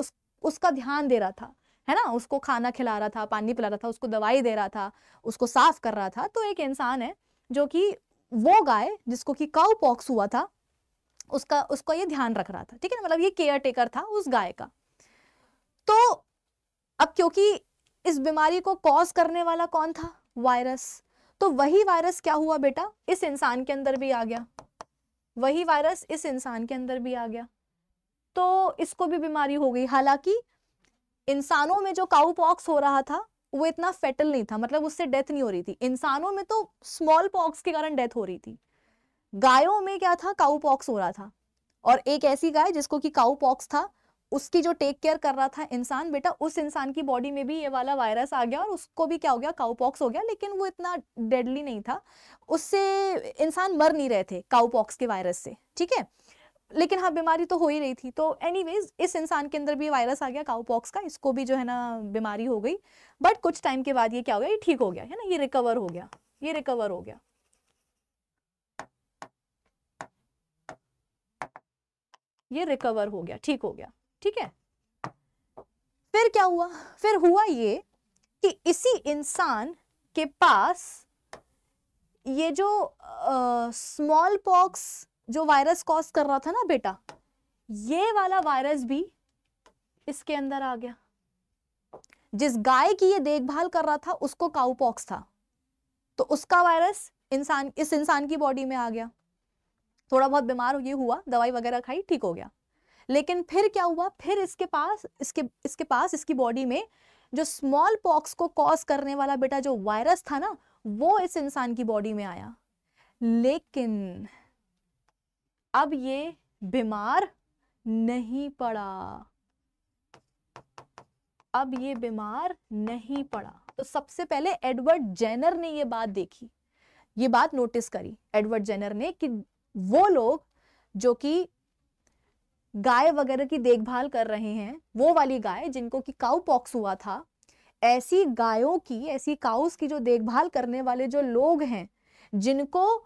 उसका ध्यान दे रहा था, है ना, उसको खाना खिला रहा था, पानी पिला रहा था, उसको दवाई दे रहा था, उसको साफ कर रहा था। तो एक इंसान है जो कि वो गाय जिसको कि काऊ पॉक्स हुआ था, उसका ये ध्यान रख रहा था, ठीक है ना, मतलब ये केयर टेकर था उस गाय का। तो अब क्योंकि इस बीमारी को कॉज करने वाला कौन था? वायरस। तो वही वायरस क्या हुआ बेटा, इस इंसान के अंदर भी आ गया, वही वायरस इस इंसान के अंदर भी आ गया, तो इसको भी बीमारी हो गई। हालांकि इंसानों में जो काऊ पॉक्स हो रहा था वो इतना फेटल नहीं था, मतलब उससे डेथ नहीं हो रही थी। इंसानों में तो स्मॉल पॉक्स के कारण डेथ हो रही थी, गायों में क्या था, काऊ पॉक्स हो रहा था। और एक ऐसी गाय जिसको कि काऊ पॉक्स था, उसकी जो टेक केयर कर रहा था इंसान, बेटा उस इंसान की बॉडी में भी ये वाला वायरस आ गया और उसको भी क्या हो गया, काऊ पॉक्स हो गया। लेकिन वो इतना डेडली नहीं था, उससे इंसान मर नहीं रहे थे काऊ पॉक्स के वायरस से, ठीक है। लेकिन हाँ, बीमारी तो हो ही रही थी। तो एनीवेज इस इंसान के अंदर भी वायरस आ गया काऊ पॉक्स का, इसको भी जो है ना बीमारी हो गई। बट कुछ टाइम के बाद ये क्या हो गया, ये ठीक हो गया, है ना, ये रिकवर हो गया, ये रिकवर हो गया, ये रिकवर हो गया, ठीक हो गया, ठीक है। फिर क्या हुआ, फिर हुआ ये कि इसी इंसान के पास ये जो स्मॉल पॉक्स जो वायरस कॉज कर रहा था ना बेटा, ये वाला वायरस भी इसके अंदर आ गया। जिस गाय की ये देखभाल कर रहा था उसको काऊ पॉक्स था, तो उसका वायरस इस इंसान की बॉडी में आ गया। थोड़ा बहुत बीमार ये हुआ, दवाई वगैरह खाई, ठीक हो गया। लेकिन फिर क्या हुआ, फिर इसके पास इसकी बॉडी में जो स्मॉल पॉक्स को कॉज करने वाला बेटा जो वायरस था ना, वो इस इंसान की बॉडी में आया। लेकिन अब ये बीमार नहीं पड़ा, अब ये बीमार नहीं पड़ा। तो सबसे पहले एडवर्ड जेनर ने ये बात देखी, ये बात नोटिस करी एडवर्ड जेनर ने कि वो लोग जो कि गाय वगैरह की देखभाल कर रहे हैं, वो वाली गाय जिनको कि काऊ पॉक्स हुआ था, ऐसी गायों की, ऐसी काउस की जो देखभाल करने वाले जो लोग हैं, जिनको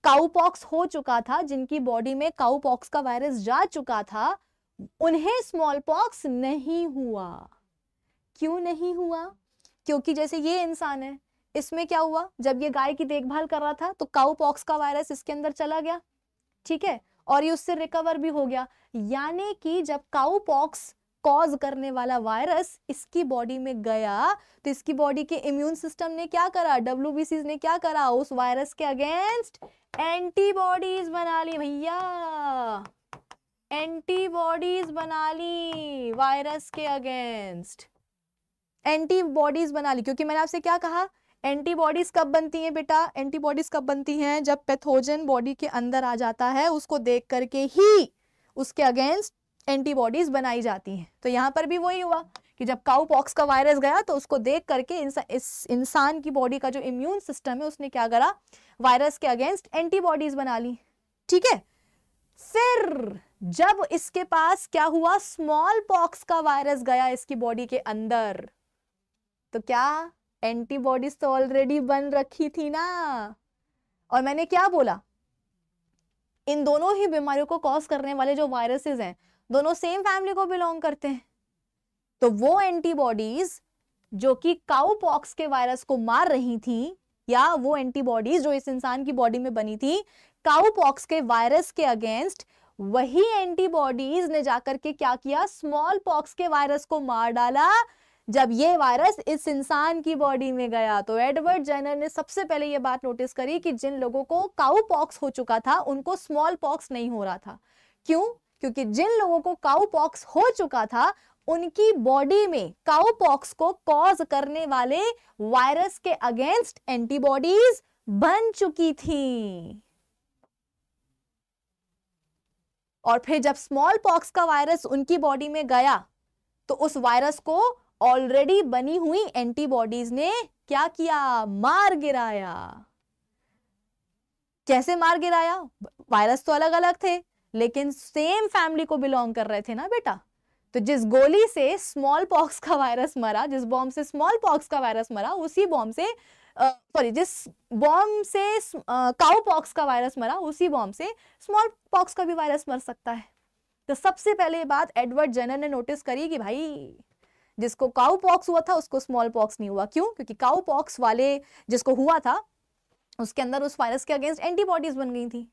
काऊ पॉक्स हो चुका था, जिनकी बॉडी में काऊ पॉक्स का वायरस जा चुका था, उन्हें स्मॉल पॉक्स नहीं हुआ। क्यों नहीं हुआ? क्योंकि जैसे ये इंसान है, इसमें क्या हुआ, जब ये गाय की देखभाल कर रहा था तो काऊ पॉक्स का वायरस इसके अंदर चला गया, ठीक है, और ये उससे रिकवर भी हो गया। यानी कि जब काऊ पॉक्स कॉज करने वाला वायरस इसकी बॉडी में गया तो इसकी बॉडी के इम्यून सिस्टम ने क्या करा, WBCs ने क्या करा, उस वायरस के अगेंस्ट एंटीबॉडीज बना ली भैया, एंटीबॉडीज बना ली वायरस के अगेंस्ट, एंटीबॉडीज बना ली। क्योंकि मैंने आपसे क्या कहा, एंटीबॉडीज कब बनती हैं बेटा, एंटीबॉडीज कब बनती हैं, जब पैथोजन बॉडी के अंदर आ जाता है, उसको देख करके ही उसके अगेंस्ट एंटीबॉडीज बनाई जाती हैं। तो यहाँ पर भी वही हुआ कि जब काऊ पॉक्स का वायरस गया तो उसको देख करके इस इंसान की बॉडी का जो इम्यून सिस्टम है उसने क्या करा, वायरस के अगेंस्ट एंटीबॉडीज बना ली, ठीक है। फिर जब इसके पास क्या हुआ, स्मॉल पॉक्स का वायरस गया इसकी बॉडी के अंदर, तो क्या एंटीबॉडीज तो ऑलरेडी बन रखी थी ना। और मैंने क्या बोला, इन दोनों ही बीमारियों को कॉज करने वाले जो वायरसेस हैं, दोनों सेम फैमिली को बिलोंग करते हैं। तो वो एंटीबॉडीज जो कि काऊ पॉक्स के वायरस को मार रही थी, या वो एंटीबॉडीज जो इस इंसान की बॉडी में बनी थी काऊ पॉक्स के वायरस के अगेंस्ट, वही एंटीबॉडीज ने जाकर के क्या किया, स्मॉल पॉक्स के वायरस को मार डाला जब ये वायरस इस इंसान की बॉडी में गया। तो एडवर्ड जेनर ने सबसे पहले ये बात नोटिस करी कि जिन लोगों को काऊ पॉक्स हो चुका था उनको स्मॉल पॉक्स नहीं हो रहा था। क्यों? क्योंकि जिन लोगों को काऊ पॉक्स हो चुका था उनकी बॉडी में काउपॉक्स को कॉज करने वाले वायरस के अगेंस्ट एंटीबॉडीज बन चुकी थी। और फिर जब स्मॉल पॉक्स का वायरस उनकी बॉडी में गया तो उस वायरस को ऑलरेडी बनी हुई एंटीबॉडीज ने क्या किया? मार गिराया। कैसे मार गिराया? वायरस तो अलग अलग थे लेकिन सेम फैमिली को बिलोंग कर रहे थे ना बेटा। तो जिस गोली से स्मॉल पॉक्स का वायरस मरा, जिस बॉम्ब से स्मॉल पॉक्स का वायरस मरा, उसी बॉम्ब से जिस बॉम्ब से काउ पॉक्स का वायरस मरा, उसी बॉम्ब से स्मॉल पॉक्स का भी वायरस मर सकता है। तो सबसे पहले ये बात एडवर्ड जेनर ने नोटिस करी कि भाई जिसको काउ पॉक्स हुआ था उसको स्मॉल पॉक्स नहीं हुआ। क्यों? क्योंकि काउ पॉक्स वाले जिसको हुआ था उसके अंदर उस वायरस के अगेंस्ट एंटीबॉडीज बन गई थी।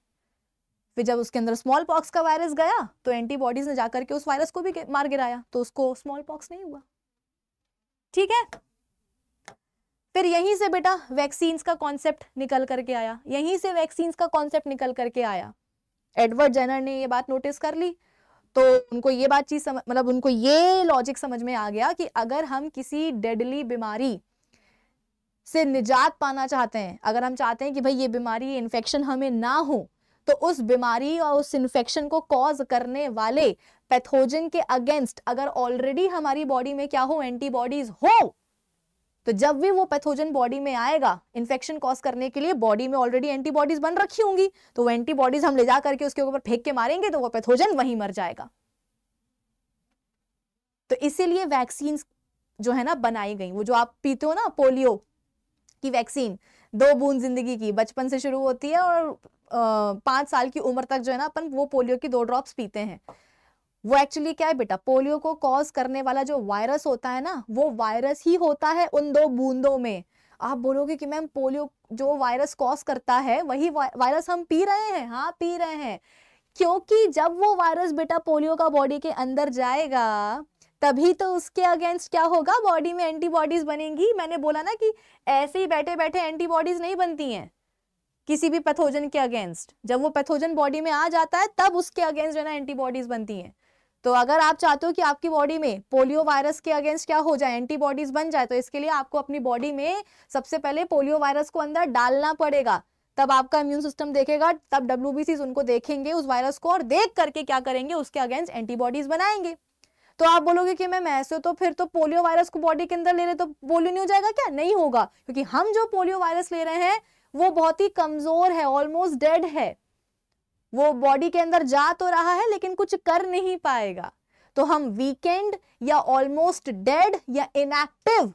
फिर जब उसके अंदर स्मॉल पॉक्स का वायरस गया तो एंटीबॉडीज ने जाकर के उस वायरस को भी मार गिराया, तो उसको स्मॉल पॉक्स नहीं हुआ। ठीक है। फिर यहीं से बेटा वैक्सीन्स का कॉन्सेप्ट निकल करके आया, यहीं से वैक्सीन्स का कॉन्सेप्ट निकल करके आया। एडवर्ड जेनर ने ये बात नोटिस कर ली तो उनको ये बात चीज मतलब उनको ये लॉजिक समझ में आ गया कि अगर हम किसी डेडली बीमारी से निजात पाना चाहते हैं, अगर हम चाहते हैं कि भाई ये बीमारी इन्फेक्शन हमें ना हो, तो उस बीमारी और उस इन्फेक्शन को कॉज करने वाले पैथोजन के अगेंस्ट अगर ऑलरेडी हमारी बॉडी में क्या हो? एंटीबॉडीज हो। तो जब भी वो पैथोजन बॉडी में आएगा इन्फेक्शन कॉज करने के लिए, बॉडी में ऑलरेडी एंटीबॉडीज बन रखी होंगी, तो वो एंटीबॉडीज हम ले जा करके उसके ऊपर फेंक के मारेंगे तो वो पैथोजन वहीं मर जाएगा। तो इसीलिए वैक्सीन जो है ना बनाई गई। वो जो आप पीते हो ना पोलियो की वैक्सीन, 2 बूंद जिंदगी की, बचपन से शुरू होती है और 5 साल की उम्र तक जो है ना अपन वो पोलियो की 2 ड्रॉप्स पीते हैं। वो एक्चुअली क्या है बेटा? पोलियो को कॉज करने वाला जो वायरस होता है ना, वो वायरस ही होता है उन 2 बूंदों में। आप बोलोगे कि मैम पोलियो जो वायरस कॉज करता है वही वायरस हम पी रहे हैं? हाँ पी रहे हैं, क्योंकि जब वो वायरस बेटा पोलियो का बॉडी के अंदर जाएगा तभी तो उसके अगेंस्ट क्या होगा? बॉडी में एंटीबॉडीज बनेंगी। मैंने बोला ना कि ऐसे ही बैठे बैठे एंटीबॉडीज नहीं बनती हैं किसी भी पैथोजन के अगेंस्ट। जब वो पैथोजन बॉडी में आ जाता है तब उसके अगेंस्ट जो है ना एंटीबॉडीज बनती हैं। तो अगर आप चाहते हो कि आपकी बॉडी में पोलियो वायरस के अगेंस्ट क्या हो जाए? एंटीबॉडीज बन जाए, तो इसके लिए आपको अपनी बॉडी में सबसे पहले पोलियो वायरस को अंदर डालना पड़ेगा। तब आपका इम्यून सिस्टम देखेगा, तब WBCs उनको देखेंगे उस वायरस को और देख करके क्या करेंगे? उसके अगेंस्ट एंटीबॉडीज बनाएंगे। तो आप बोलोगे कि मैम ऐसे तो फिर तो पोलियो वायरस को बॉडी के अंदर ले रहे तो पोलियो नहीं हो जाएगा क्या? नहीं होगा, क्योंकि हम जो पोलियो वायरस ले रहे हैं वो बहुत ही कमजोर है, ऑलमोस्ट डेड है। वो बॉडी के अंदर जा तो रहा है लेकिन कुछ कर नहीं पाएगा। तो हम वीकेंड या ऑलमोस्ट डेड या इनएक्टिव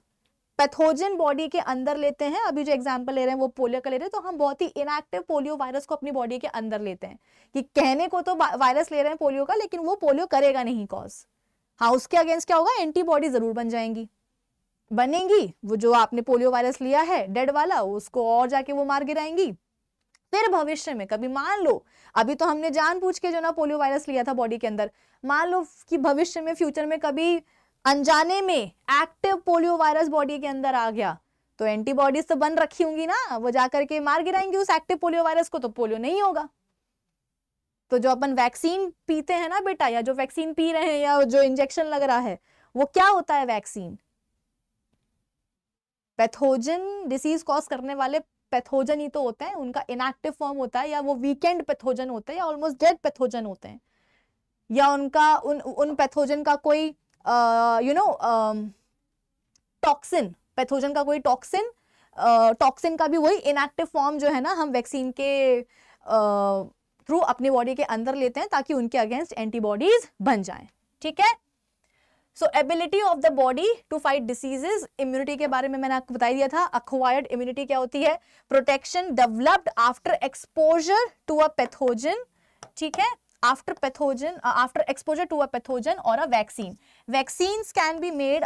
पैथोजन बॉडी के अंदर लेते हैं। अभी जो एग्जांपल ले रहे हैं वो पोलियो का ले रहे हैं, तो हम बहुत ही इनएक्टिव पोलियो वायरस को अपनी बॉडी के अंदर लेते हैं कि कहने को तो वायरस ले रहे हैं पोलियो का, लेकिन वो पोलियो करेगा नहीं कॉज। हाँ, उसके अगेंस्ट क्या होगा? एंटीबॉडी जरूर बनेंगी। वो जो आपने पोलियो वायरस लिया है डेड वाला, उसको और जाके वो मार गिराएंगी। फिर भविष्य में कभी मान लो, अभी तो हमने जानबूझ के जो ना पोलियो वायरस लिया था बॉडी के अंदर, मान लो कि भविष्य में फ्यूचर में कभी अनजाने में एक्टिव पोलियो वायरस बॉडी के अंदर आ गया, तो एंटीबॉडीज तो बन रखी होंगी ना, वो जाकर के मार गिराएंगी उस एक्टिव पोलियो वायरस को, तो पोलियो नहीं होगा। तो जो अपन वैक्सीन पीते हैं ना बेटा, या जो वैक्सीन पी रहे हैं या जो इंजेक्शन लग रहा है, वो क्या होता है? वैक्सीन पैथोजन डिसीज कॉज करने वाले पैथोजन ही तो होते हैं, उनका इनएक्टिव फॉर्म होता है, या वो वीकेंड पैथोजन होते हैं, या ऑलमोस्ट डेड पैथोजन होते हैं, या उनका उन पैथोजन का कोई टॉक्सिन, पैथोजन का कोई टॉक्सिन का भी वही इनएक्टिव फॉर्म जो है ना हम वैक्सीन के थ्रू अपनी बॉडी के अंदर लेते हैं ताकि उनके अगेंस्ट एंटीबॉडीज बन जाएं। ठीक है। So ability of the body to fight diseases, immunity के बारे में मैंने आपको बता दिया था। अक्वायर्ड इम्यूनिटी क्या होती है? Protection developed after exposure to a pathogen. ठीक है, after exposure to a pathogen or a vaccine. Vaccines can be made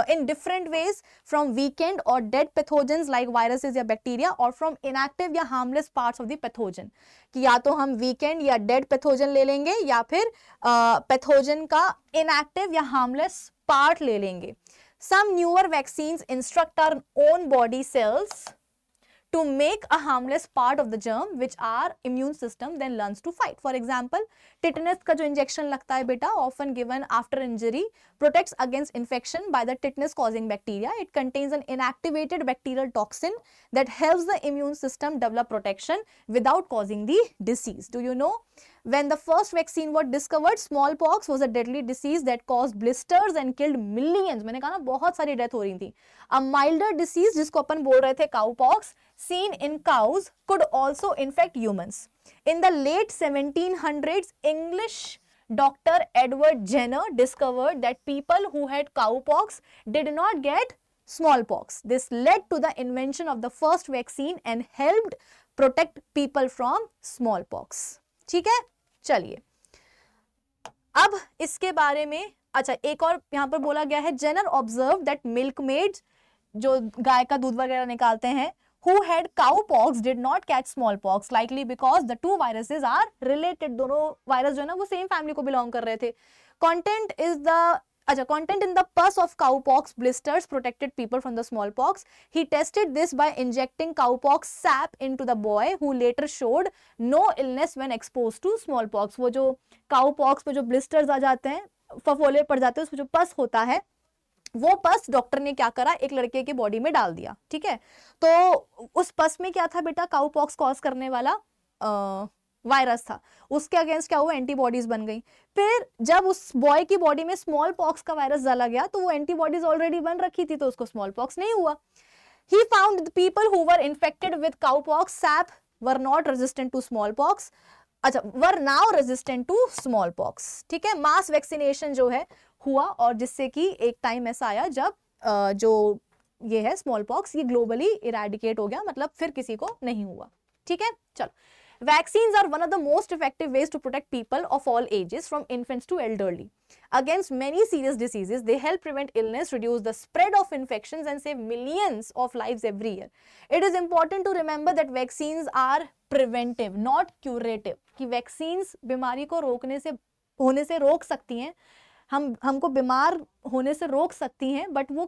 in different ways from weakened or dead pathogens like viruses या bacteria, or from inactive या harmless parts of the pathogen. कि या तो हम weakened या dead pathogen ले लेंगे, या फिर pathogen का inactive या harmless part ले लेंगे. Some newer vaccines instruct our own body cells to make a harmless part of the germ which our immune system then learns to fight. For example, tetanus का जो injection लगता है बेटा, often given after injury, protects against infection by the tetanus causing bacteria. It contains an inactivated bacterial toxin that helps the immune system develop protection without causing the disease. Do you know when the first vaccine was discovered, smallpox was a deadly disease that caused blisters and killed millions. मैंने कहा ना बहुत सारी death हो रही थी. A milder disease जिसको अपन बोल रहे थे cowpox, seen in cows, could also infect humans. In the late 1700s, English Dr. Edward Jenner discovered that people who had cowpox did not get smallpox. This led to the invention of the first vaccine and helped protect people from smallpox. ठीक है, चलिए अब इसके बारे में, अच्छा एक और यहां पर बोला गया है, जेनर ऑब्जर्व दैट मिल्कमेड्स जो गाय का दूध वगैरह निकालते हैं, who had cowpox did not catch smallpox, likely because the two viruses are related. दोनों वायरस जो है ना वो सेम फैमिली को बिलोंग कर रहे थे. Content in the pus of cowpox blisters protected people from the smallpox. He tested this by injecting cowpox sap into the boy, who later showed no illness when exposed to smallpox. वो जो cowpox पे जो blisters आ जाते हैं, फफोले पड़ जाते हैं, उसमें जो पस होता है, वो पस डॉक्टर ने क्या करा, एक लड़के के बॉडी में डाल दिया. ठीक है, तो उस पस में क्या था बेटा, काउपॉक्स कॉज करने वाला वायरस था. उसके अगेंस्ट क्या हुआ, एंटीबॉडीज बन गई. फिर जब उस बॉय की बॉडी में स्मॉल पॉक्स का वायरस डाला गया तो वो एंटीबॉडीज ऑलरेडी बन रखी थी, तो उसको स्मॉल पॉक्स नहीं हुआ. He found the people who were infected with cowpox sap were not resistant to smallpox. अच्छा, were now resistant to smallpox. ठीक है, मास वैक्सीनेशन जो है हुआ, और जिससे कि एक टाइम ऐसा आया जब जो ये है स्मॉल पॉक्स, ये ग्लोबली इरेडिकेट हो गया, मतलब फिर किसी को नहीं हुआ. ठीक है, चलो. Vaccines are one of the most effective ways to protect people of all ages, from infants to elderly, against many serious diseases. They help prevent illness, reduce the spread of infections, and save millions of lives every year. It is important to remember that vaccines are preventive, not curative. कि vaccines बीमारी को होने से रोक सकती हैं, हमको बीमार होने से रोक सकती हैं, बट वो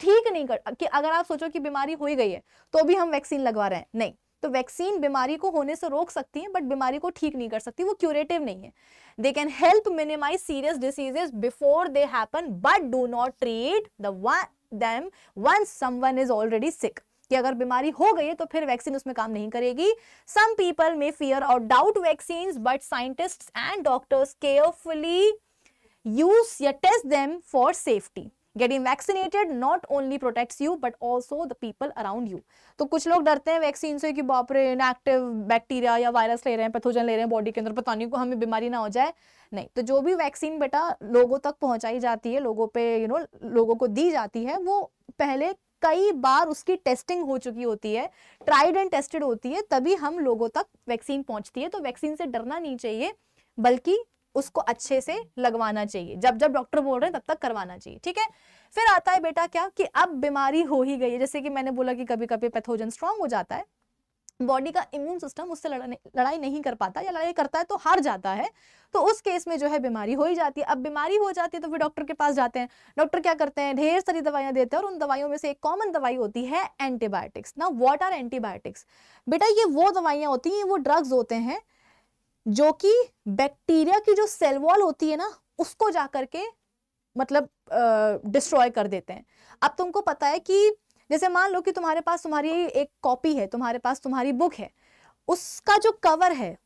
ठीक नहीं कर, कि अगर आप सोचो कि बीमारी हो ही गई है तो भी हम वैक्सीन लगवा रहे हैं, नहीं. तो वैक्सीन बीमारी को होने से रोक सकती है, बट बीमारी को ठीक नहीं कर सकती, वो क्यूरेटिव नहीं है. They can help minimise serious diseases before they happen, but do not treat them once someone is already sick. कि अगर बीमारी हो गई है तो फिर वैक्सीन उसमें काम नहीं करेगी. सम पीपल मे फियर और doubt vaccines, but scientists and doctors carefully use या test them for safety. Getting vaccinated not only protects you but also the people around you. तो कुछ लोग डरते हैं वैक्सीन से कि बाप रे इनएक्टिव बैक्टीरिया या वायरस ले रहे हैं, पैथोजन ले रहे हैं बॉडी के अंदर, पता नहीं को हमें बीमारी ना हो जाए. नहीं, तो जो भी वैक्सीन बेटा लोगों तक पहुंचाई जाती है, लोगों पे लोगों को दी जाती है, वो पहले कई बार उसकी टेस्टिंग हो चुकी होती है, ट्राइड एंड टेस्टेड होती है, तभी हम लोगों तक वैक्सीन पहुंचती है. तो वैक्सीन से डरना नहीं चाहिए, बल्कि उसको अच्छे से लगवाना चाहिए. जब जब डॉक्टर बोल रहे हैं तब तक करवाना चाहिए. ठीक है, फिर आता है बेटा क्या, कि अब बीमारी हो ही गई है, जैसे कि मैंने बोला कि कभी कभी पैथोजन स्ट्रांग हो जाता है, बॉडी का इम्यून सिस्टम उससे लड़ाई नहीं कर पाता, या लड़ाई करता है तो हार जाता है, तो उस केस में जो है बीमारी हो ही जाती है. अब बीमारी हो जाती है तो फिर डॉक्टर के पास जाते हैं. डॉक्टर क्या करते हैं, ढेर सारी दवाइयां देते हैं, और उन दवाइयों में से एक कॉमन दवाई होती है एंटीबायोटिक्स. ना व्हाट आर एंटीबायोटिक्स बेटा, ये वो दवाइयां होती हैं, वो ड्रग्स होते हैं जो कि बैक्टीरिया की जो सेल वॉल होती है ना, उसको जाकर के मतलब डिस्ट्रॉय कर देते हैं. अब तुमको पता है कि जैसे मान लो कि तुम्हारे पास तुम्हारी एक कॉपी है, तुम्हारे पास तुम्हारी बुक है, उसका जो कवर है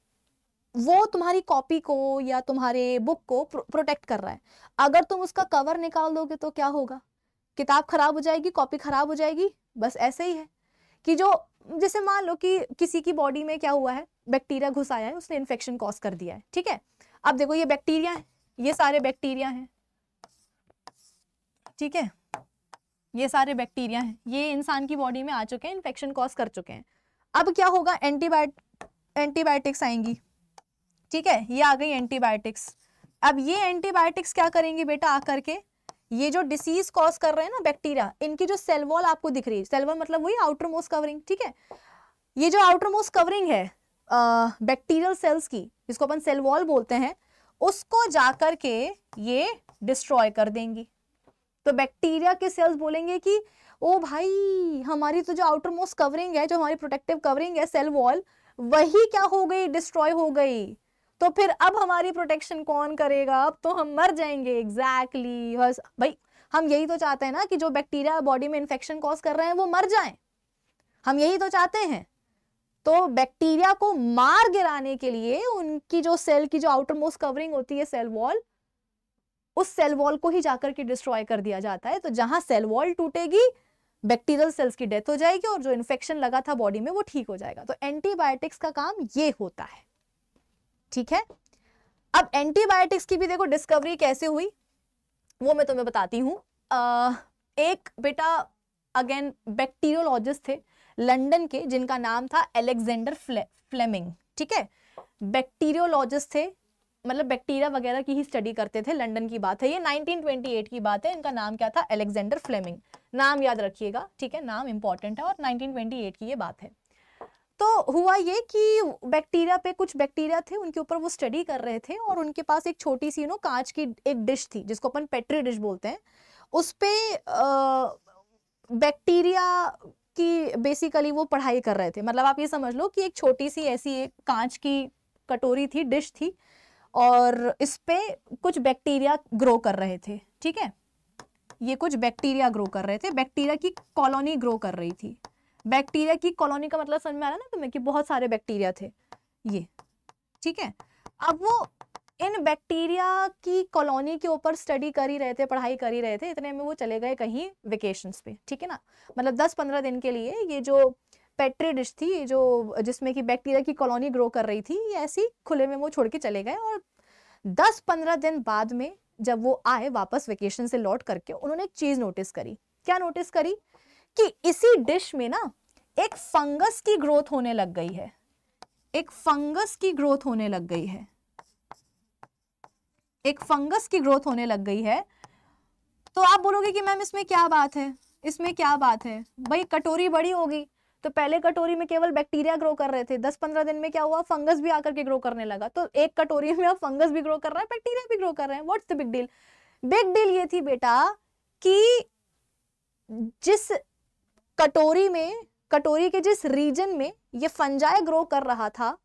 वो तुम्हारी कॉपी को या तुम्हारे बुक को प्रोटेक्ट कर रहा है. अगर तुम उसका कवर निकाल दोगे तो क्या होगा, किताब खराब हो जाएगी, कॉपी खराब हो जाएगी. बस ऐसे ही है कि जो जैसे मान लो कि किसी की बॉडी में क्या हुआ है, बैक्टीरिया घुस आया है, उसने इन्फेक्शन कॉज कर दिया है. ठीक है, अब देखो ये बैक्टीरिया है, ये सारे बैक्टीरिया हैं. ठीक है, ये सारे बैक्टीरिया हैं, ये इंसान की बॉडी में आ चुके हैं, इन्फेक्शन कॉज कर चुके हैं. अब क्या होगा, एंटीबायोटिक्स आएंगी. ठीक है, ये आ गई एंटीबायोटिक्स. अब ये एंटीबायोटिक्स क्या करेंगी बेटा, आकर के ये जो डिसीज कॉज कर रहे हैं ना बैक्टीरिया, इनकी जो सेल वॉल आपको दिख रही है, सेल वॉल मतलब वही आउटर मोस्ट कवरिंग. ठीक है, ये जो आउटर मोस्ट कवरिंग है बैक्टीरियल सेल्स की, जिसको अपन सेल वॉल बोलते हैं, उसको जाकर के ये डिस्ट्रॉय कर देंगी. तो बैक्टीरिया के सेल्स बोलेंगे कि ओ भाई हमारी तो जो आउटर मोस्ट कवरिंग है, जो हमारी प्रोटेक्टिव कवरिंग है सेल वॉल, वही क्या हो गई, डिस्ट्रॉय हो गई। तो फिर अब हमारी प्रोटेक्शन कौन करेगा, अब तो हम मर जाएंगे। एग्जैक्टली भाई हम यही तो चाहते हैं ना कि जो बैक्टीरिया बॉडी में इन्फेक्शन कॉज कर रहे हैं वो मर जाएं, हम यही तो चाहते हैं। तो बैक्टीरिया को मार गिराने के लिए उनकी जो सेल की जो आउटर मोस्ट कवरिंग होती है सेल वॉल, उस सेल वॉल को ही जाकर के डिस्ट्रॉय कर दिया जाता है। तो जहां सेल वॉल टूटेगी बैक्टीरियल सेल्स की डेथ हो जाएगी और जो इन्फेक्शन लगा था बॉडी में वो ठीक हो जाएगा। तो एंटीबायोटिक्स का काम ये होता है, ठीक है। अब एंटीबायोटिक्स की भी देखो डिस्कवरी कैसे हुई वो मैं तुम्हें बताती हूँ। एक बेटा अगेन बैक्टीरियोलॉजिस्ट थे लंदन के, जिनका नाम था अलेक्जेंडर फ्लेमिंग, ठीक है। बैक्टीरियोलॉजिस्ट थे, मतलब बैक्टीरिया वगैरह की ही स्टडी करते थे। लंदन की बात है ये, 1928 की बात है। इनका नाम क्या था, अलेक्जेंडर फ्लेमिंग। नाम याद रखिएगा, ठीक है, नाम इंपॉर्टेंट है। और 1928 की ये बात है। तो हुआ ये कि बैक्टीरिया पे, कुछ बैक्टीरिया थे उनके ऊपर वो स्टडी कर रहे थे और उनके पास एक छोटी सी कांच की एक डिश थी जिसको अपन पेट्री डिश बोलते हैं। उस पे बैक्टीरिया की बेसिकली वो पढ़ाई कर रहे थे। मतलब आप ये समझ लो कि एक छोटी सी ऐसी एक कांच की कटोरी थी, डिश थी, और इस पे कुछ बैक्टीरिया ग्रो कर रहे थे, ठीक है। ये कुछ बैक्टीरिया ग्रो कर रहे थे, बैक्टीरिया की कॉलोनी ग्रो कर रही थी। बैक्टीरिया की कॉलोनी का मतलब समझ में आ रहा है ना तुम्हें, कि बहुत सारे बैक्टीरिया थे ये, ठीक है। अब वो इन बैक्टीरिया की कॉलोनी के ऊपर स्टडी कर ही रहे थे, पढ़ाई कर ही रहे थे, इतने में वो चले गए कहीं वेकेशंस पे, ठीक है ना। मतलब 10-15 दिन के लिए ये जो पेट्री डिश थी, जो जिसमें कि बैक्टीरिया की कॉलोनी ग्रो कर रही थी, ये ऐसी खुले में वो छोड़ के चले गए। और 10-15 दिन बाद में जब वो आए वापस वेकेशन से लौट करके, उन्होंने एक चीज नोटिस करी। क्या नोटिस करी, कि इसी डिश में ना एक फंगस की ग्रोथ होने लग गई है। एक फंगस की ग्रोथ होने लग गई है, एक फंगस की ग्रोथ होने लग गई है। तो आप बोलोगे कि मैम इसमें क्या बात है, इसमें क्या बात है। भाई कटोरी बड़ी होगी, तो पहले कटोरी में केवल बैक्टीरिया ग्रो कर रहे थे, 10-15 दिन में क्या हुआ, फंगस भी आकर के ग्रो करने लगा। तो एक कटोरी में अब फंगस भी ग्रो कर रहा है, बैक्टीरिया भी ग्रो कर रहे हैं। What's the big deal. Big deal ये थी बेटा कि जिस कटोरी में, कटोरी के जिस रीजन में ये फंजाई ग्रो कर रहा था,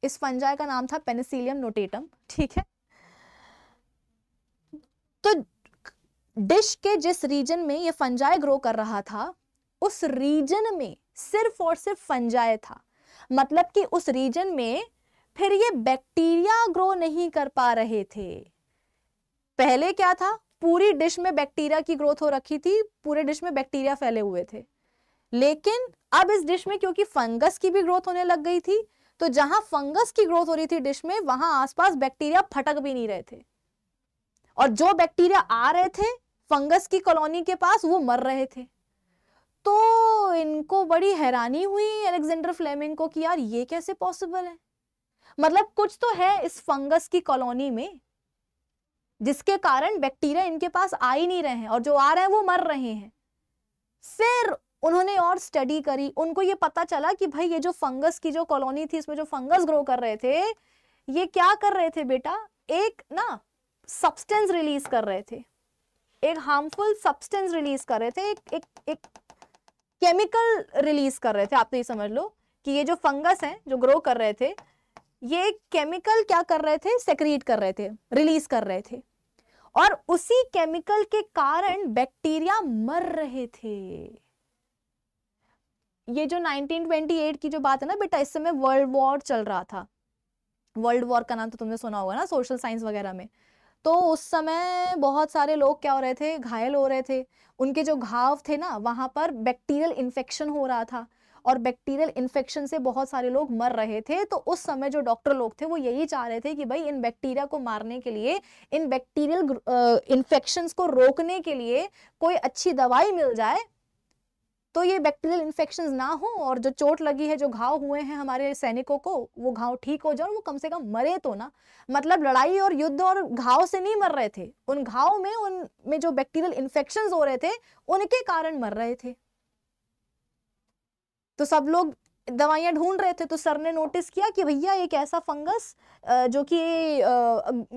इस फंजाई का नाम था पेनिसिलियम नोटेटम, ठीक है। तो डिश के जिस रीजन में ये फंजाई ग्रो कर रहा था, उस रीजन में सिर्फ और सिर्फ फंजाई था। मतलब कि उस रीजन में फिर ये बैक्टीरिया ग्रो नहीं कर पा रहे थे। पहले क्या था, पूरी डिश में बैक्टीरिया की ग्रोथ हो रखी थी, पूरे डिश में बैक्टीरिया फैले हुए थे। लेकिन अब इस डिश में क्योंकि फंगस की भी ग्रोथ होने लग गई थी, तो जहां फंगस की ग्रोथ हो रही थी डिश में, वहां आसपास बैक्टीरिया फटक भी नहीं रहे थे। और जो बैक्टीरिया आ रहे थे फंगस की कॉलोनी के पास, वो मर रहे थे। तो इनको बड़ी हैरानी हुई अलेक्जेंडर फ्लेमिंग को कि यार ये कैसे पॉसिबल है। मतलब कुछ तो है इस फंगस की कॉलोनी में जिसके कारण बैक्टीरिया इनके पास आ ही नहीं रहे हैं, और जो आ रहे हैं वो मर रहे हैं। फिर उन्होंने और स्टडी करी, उनको ये पता चला कि भाई ये जो फंगस की जो कॉलोनी थी, इसमें जो फंगस ग्रो कर रहे थे, ये क्या कर रहे थे बेटा, एक ना सब्सटेंस रिलीज कर रहे थे, एक हार्मफुल सब्सटेंस रिलीज कर रहे थे, एक केमिकल रिलीज कर रहे थे। आप तो ये समझ लो कि ये जो फंगस है जो ग्रो कर रहे थे, ये केमिकल क्या कर रहे थे, सेक्रीट कर रहे थे, रिलीज कर रहे थे। और उसी केमिकल के कारण बैक्टीरिया मर रहे थे। ये जो 1928 की जो बात है ना बेटा, इस समय वर्ल्ड वॉर चल रहा था। वर्ल्ड वॉर का नाम तो तुमने सुना होगा ना सोशल साइंस वगैरह में। तो उस समय बहुत सारे लोग क्या हो रहे थे, घायल हो रहे थे। उनके जो घाव थे ना, वहां पर बैक्टीरियल इन्फेक्शन हो रहा था, और बैक्टीरियल इन्फेक्शन से बहुत सारे लोग मर रहे थे। तो उस समय जो डॉक्टर लोग थे वो यही चाह रहे थे कि भाई इन बैक्टीरिया को मारने के लिए, इन बैक्टीरियल इन्फेक्शंस को रोकने के लिए कोई अच्छी दवाई मिल जाए, तो ये बैक्टीरियल इन्फेक्शंस ना हो, और जो चोट लगी है, जो घाव हुए हैं हमारे सैनिकों को, वो घाव ठीक हो जाए, और वो कम से कम मरे तो ना। मतलब लड़ाई और युद्ध और घाव से नहीं मर रहे थे, उन घाव में, उनमें जो बैक्टीरियल इन्फेक्शंस हो रहे थे उनके कारण मर रहे थे। तो सब लोग दवाइयाँ ढूंढ रहे थे तो सर ने नोटिस किया कि भैया एक ऐसा फंगस जो कि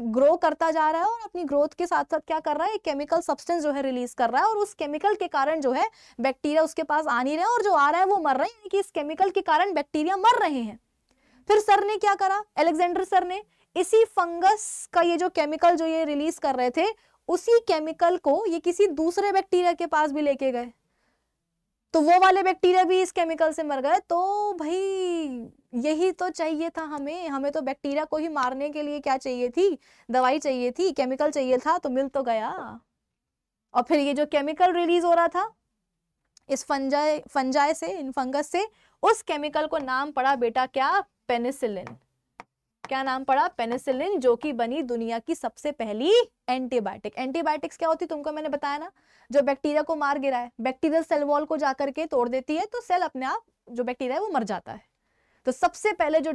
ग्रो करता जा रहा है और अपनी ग्रोथ के साथ साथ क्या कर रहा है, एक केमिकल सब्सटेंस जो है रिलीज कर रहा है, और उस केमिकल के कारण जो है बैक्टीरिया उसके पास आ नहीं रहे और जो आ रहा है वो मर रहे हैं, यानी कि इस केमिकल के कारण बैक्टीरिया मर रहे हैं। फिर सर ने क्या करा, अलेक्जेंडर सर ने इसी फंगस का ये जो केमिकल जो ये रिलीज कर रहे थे, उसी केमिकल को ये किसी दूसरे बैक्टीरिया के पास भी लेके गए, तो वो वाले बैक्टीरिया भी इस केमिकल से मर गए। तो भाई यही तो चाहिए था हमें, हमें तो बैक्टीरिया को ही मारने के लिए क्या चाहिए थी, दवाई चाहिए थी, केमिकल चाहिए था, तो मिल तो गया। और फिर ये जो केमिकल रिलीज हो रहा था इस फंजाई से, इन फंगस से, उस केमिकल को नाम पड़ा बेटा क्या, पेनिसिलिन। क्या नाम पड़ा, पेनिसिलिन, जो कि बनी दुनिया की सबसे पहली एंटीबायोटिक। एंटीबायोटिक्स क्या होती तुमको मैंने बताया ना, जो बैक्टीरिया को मार गिरा है, बैक्टीरियल सेल वॉल को जाकर के तोड़ देती है, तो सेल अपने आप जो बैक्टीरिया है वो मर जाता है। तो सबसे पहले जो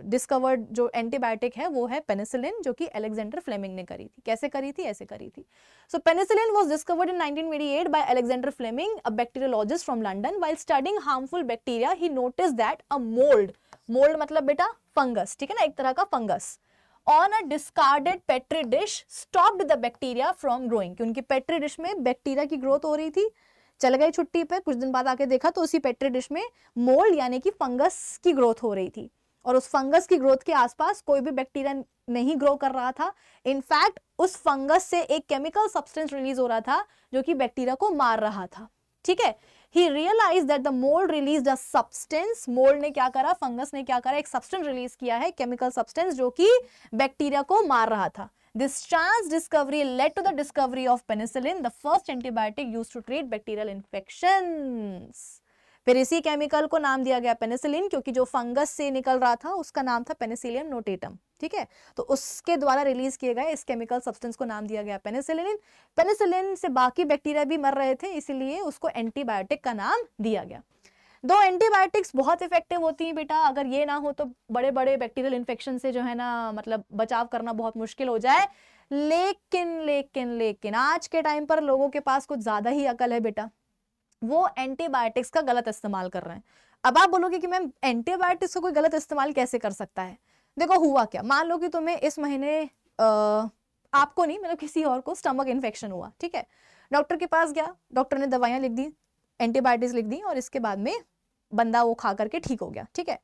डिस्कवर्ड जो एंटीबायोटिक है वो है पेनिसिलिन, जो कि अलेक्जेंडर फ्लेमिंग ने करी थी। कैसे करी थी, ऐसे करी थी। So penicillin was discovered in 1988 by Alexander Fleming, a bacteriologist from London. While studying harmful bacteria he noticed that a mould मतलब बेटा फंगस, ठीक है ना, एक तरह का fungus, on a discarded petri dish stopped the bacteria from growing. कि उनकी पेट्री डिश में बैक्टीरिया की ग्रोथ हो रही थी, चल गए छुट्टी पे, कुछ दिन बाद आके देखा तो उसी पेट्री डिश में मोल्ड यानी कि फंगस की ग्रोथ हो रही थी, और उस फंगस की ग्रोथ के आसपास कोई भी बैक्टीरिया नहीं ग्रो कर रहा था। इनफैक्ट उस फंगस से एक केमिकल सब्सटेंस रिलीज हो रहा था जो कि बैक्टीरिया को मार रहा था, ठीक है। He realized that the mold released a substance. Mould ने क्या करा, फंगस ने क्या करा, एक सब्सटेंस रिलीज किया है, केमिकल सब्सटेंस, जो कि बैक्टीरिया को मार रहा था। This chance discovery led to the discovery of penicillin, the first antibiotic used to treat bacterial infections. फिर इसी केमिकल को नाम दिया गया पेनिसिलिन, क्योंकि जो फंगस से निकल रहा था उसका नाम था पेनिसिलियम नोटेटम, ठीक है। तो उसके द्वारा रिलीज किए गए इस केमिकल सब्सटेंस को नाम दिया गया पेनिसिलिन। पेनिसिलिन से बाकी बैक्टीरिया भी मर रहे थे, इसीलिए उसको एंटीबायोटिक का नाम दिया गया। दो एंटीबायोटिक्स बहुत इफेक्टिव होती हैं बेटा, अगर ये ना हो तो बड़े बड़े बैक्टीरियल इन्फेक्शन से जो है ना मतलब बचाव करना बहुत मुश्किल हो जाए। लेकिन लेकिन लेकिन आज के टाइम पर लोगों के पास कुछ ज्यादा ही अकल है बेटा, वो एंटीबायोटिक्स का गलत इस्तेमाल कर रहे हैं। अब आप बोलोगे कि मैम एंटीबायोटिक्स का कोई गलत इस्तेमाल कैसे कर सकता है। देखो हुआ क्या, मान लो कि तुम्हें इस महीने आपको नहीं मतलब किसी और को स्टमक इन्फेक्शन हुआ, ठीक है, डॉक्टर के पास गया, डॉक्टर ने दवाइयां लिख दी, एंटीबायोटिक्स लिख दी, और इसके बाद में बंदा वो खा करके ठीक हो गया, ठीक है।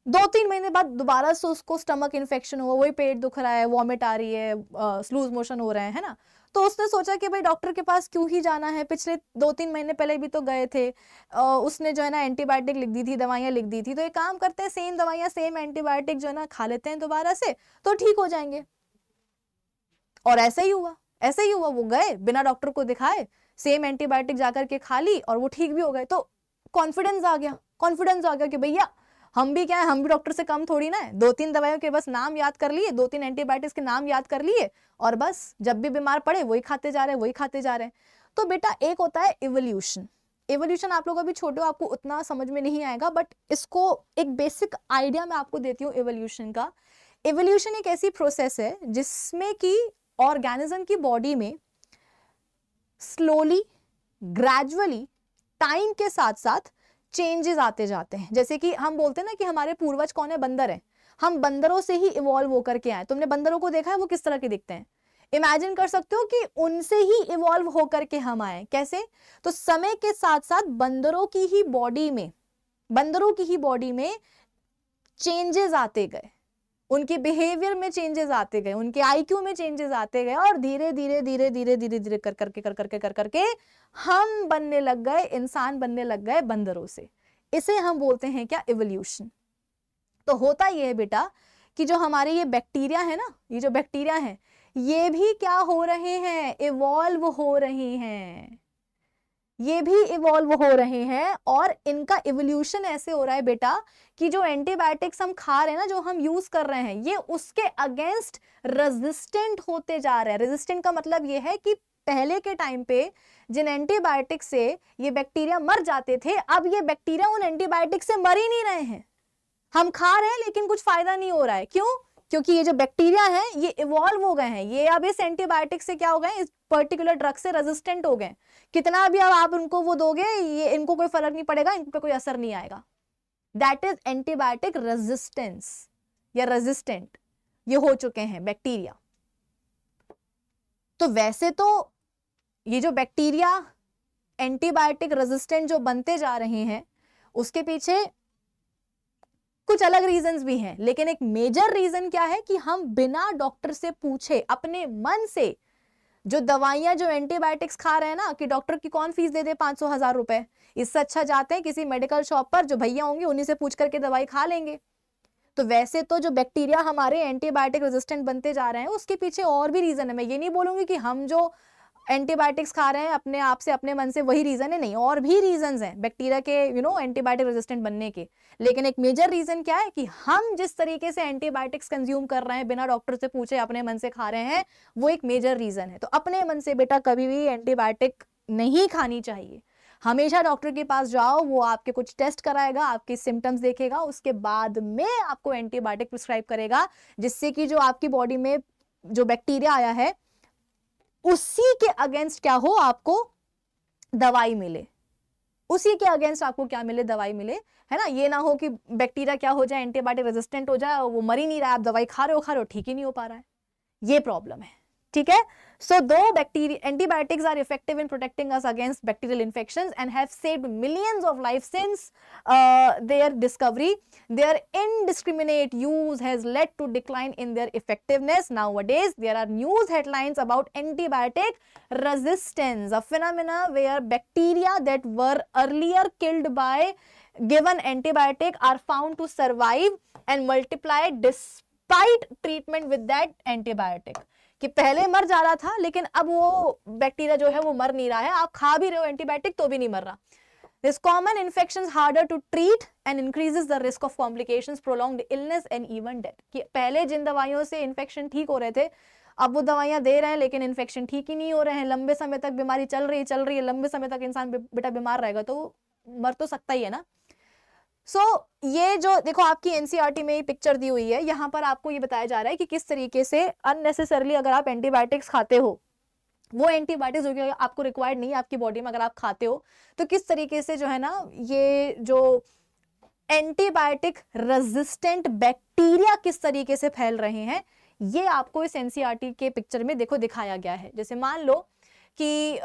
2-3 महीने बाद दोबारा से उसको स्टमक इन्फेक्शन हुआ, वही पेट दुख रहा है, वॉमिट आ रही है, लूज मोशन हो रहे हैं, है ना। तो उसने सोचा कि भाई डॉक्टर के पास क्यों ही जाना है, पिछले 2-3 महीने पहले भी तो गए थे, उसने जो है ना एंटीबायोटिक लिख दी थी, दवाइयां लिख दी थी, तो एक काम करते हैं सेम दवाइयां सेम एंटीबायोटिक जो है ना खा लेते हैं दोबारा से, तो ठीक हो जाएंगे। और ऐसे ही हुआ, वो गए बिना डॉक्टर को दिखाए, सेम एंटीबायोटिक जाकर के खा ली और वो ठीक भी हो गए। तो कॉन्फिडेंस आ गया कि भैया हम भी क्या है, हम भी डॉक्टर से कम थोड़ी ना है, 2-3 दवाइयों के बस नाम याद कर लिए, 2-3 एंटीबायोटिक्स के नाम याद कर लिए, और बस जब भी बीमार पड़े वही खाते जा रहे हैं। तो बेटा एक होता है इवोल्यूशन आप लोग अभी छोटे हो, आपको उतना समझ में नहीं आएगा, बट इसको एक बेसिक आइडिया मैं आपको देती हूँ इवोल्यूशन का। इवोल्यूशन एक ऐसी प्रोसेस है जिसमें कि ऑर्गेनिज्म की बॉडी में स्लोली ग्रेजुअली टाइम के साथ साथ चेंजेस आते जाते हैं। जैसे कि हम बोलते हैं ना कि हमारे पूर्वज कौन है, बंदर है, हम बंदरों से ही इवॉल्व होकर के आए। तुमने बंदरों को देखा है वो किस तरह के दिखते हैं, इमेजिन कर सकते हो कि उनसे ही इवॉल्व होकर के हम आए। कैसे, तो समय के साथ साथ बंदरों की ही बॉडी में चेंजेस आते गए, उनके बिहेवियर में चेंजेस आते गए, उनके आईक्यू में चेंजेस आते गए, और धीरे धीरे कर करके हम बनने लग गए, इंसान बनने लग गए बंदरों से। इसे हम बोलते हैं क्या, इवोल्यूशन। तो होता यह है बेटा कि जो हमारे ये बैक्टीरिया है ना, ये जो बैक्टीरिया है ये भी क्या हो रहे हैं, इवॉल्व हो रहे हैं, ये भी इवॉल्व हो रहे हैं। और इनका इवोल्यूशन ऐसे हो रहा है बेटा कि जो एंटीबायोटिक्स हम खा रहे हैं ना, जो हम यूज कर रहे हैं, ये उसके अगेंस्ट रेजिस्टेंट होते जा रहे हैं। रेजिस्टेंट का मतलब ये है कि पहले के टाइम पे जिन एंटीबायोटिक से ये बैक्टीरिया मर जाते थे, अब ये बैक्टीरिया उन एंटीबायोटिक से मर ही नहीं रहे हैं। हम खा रहे हैं लेकिन कुछ फायदा नहीं हो रहा है। क्यों? क्योंकि ये जो बैक्टीरिया है ये इवॉल्व हो गए हैं, ये अब इस एंटीबायोटिक से क्या हो गए, इस पर्टिकुलर ड्रग से रेजिस्टेंट हो गए। कितना भी अब आप उनको वो दोगे, ये इनको कोई फर्क नहीं पड़ेगा, इन पे कोई असर नहीं आएगा। दैट इज एंटीबायोटिक रेजिस्टेंस या रेजिस्टेंट, ये हो चुके हैं बैक्टीरिया। तो वैसे तो ये जो बैक्टीरिया एंटीबायोटिक रेजिस्टेंट जो बनते जा रहे हैं, उसके पीछे कुछ अलग रीजंस भी हैं, लेकिन एक मेजर रीजन क्या है कि हम बिना डॉक्टर से पूछे अपने मन से जो दवाइयां, जो एंटीबायोटिक्स खा रहे हैं ना, कि डॉक्टर की कौन फीस दे दे 500-1000 रुपए, इससे अच्छा जाते हैं किसी मेडिकल शॉप पर, जो भैया होंगे उन्हीं से पूछ करके दवाई खा लेंगे। तो वैसे तो जो बैक्टीरिया हमारे एंटीबायोटिक रेजिस्टेंट बनते जा रहे हैं, उसके पीछे और भी रीजन है। मैं ये नहीं बोलूंगी कि हम जो एंटीबायोटिक्स खा रहे हैं अपने आप से, अपने मन से, वही रीजन है, नहीं, और भी रीजंस हैं बैक्टीरिया के एंटीबायोटिक रेजिस्टेंट बनने के। लेकिन एक मेजर रीजन क्या है कि हम जिस तरीके से एंटीबायोटिक्स कंज्यूम कर रहे हैं बिना डॉक्टर से पूछे, अपने मन से खा रहे हैं, वो एक मेजर रीजन है। तो अपने मन से बेटा कभी भी एंटीबायोटिक नहीं खानी चाहिए। हमेशा डॉक्टर के पास जाओ, वो आपके कुछ टेस्ट कराएगा, आपके सिम्टम्स देखेगा, उसके बाद में आपको एंटीबायोटिक प्रिस्क्राइब करेगा, जिससे कि जो आपकी बॉडी में जो बैक्टीरिया आया है उसी के अगेंस्ट क्या हो, आपको दवाई मिले, उसी के अगेंस्ट आपको क्या मिले, दवाई मिले, है ना। ये ना हो कि बैक्टीरिया क्या हो जाए, एंटीबायोटिक रेजिस्टेंट हो जाए, वो मर ही नहीं रहा है, आप दवाई खा रहे हो, ठीक ही नहीं हो पा रहा है, ये प्रॉब्लम है, ठीक है। So though antibiotics are effective in protecting us against bacterial infections and have saved millions of lives since their discovery, their indiscriminate use has led to decline in their effectiveness. Nowadays, there are news headlines about antibiotic resistance, a phenomena where bacteria that were earlier killed by given antibiotic are found to survive and multiply despite treatment with that antibiotic. कि पहले मर जा रहा था, लेकिन अब वो bacteria जो है वो मर नहीं रहा है, आप खा भी रहे हो एंटीबायोटिक तो भी नहीं मर रहा। This common infections harder to treat and increases the risk of complications, prolonged illness and even death. कि पहले जिन दवाइयों से इन्फेक्शन ठीक हो रहे थे, अब वो दवाइयां दे रहे हैं लेकिन इन्फेक्शन ठीक ही नहीं हो रहे हैं, लंबे समय तक बीमारी चल रही है, लंबे समय तक इंसान बेटा बीमार रहेगा तो मर तो सकता ही है ना। ये जो देखो आपकी एनसीईआरटी में पिक्चर दी हुई है, यहाँ पर आपको ये बताया जा रहा है कि किस तरीके से अननेसेसरली अगर आप एंटीबायोटिक्स खाते हो, वो एंटीबायोटिक्स जो कि आपको रिक्वायर्ड नहीं है आपकी बॉडी में, अगर आप खाते हो तो किस तरीके से जो है ना, ये जो एंटीबायोटिक रेजिस्टेंट बैक्टीरिया किस तरीके से फैल रहे हैं, ये आपको इस एनसीईआरटी के पिक्चर में देखो दिखाया गया है। जैसे मान लो कि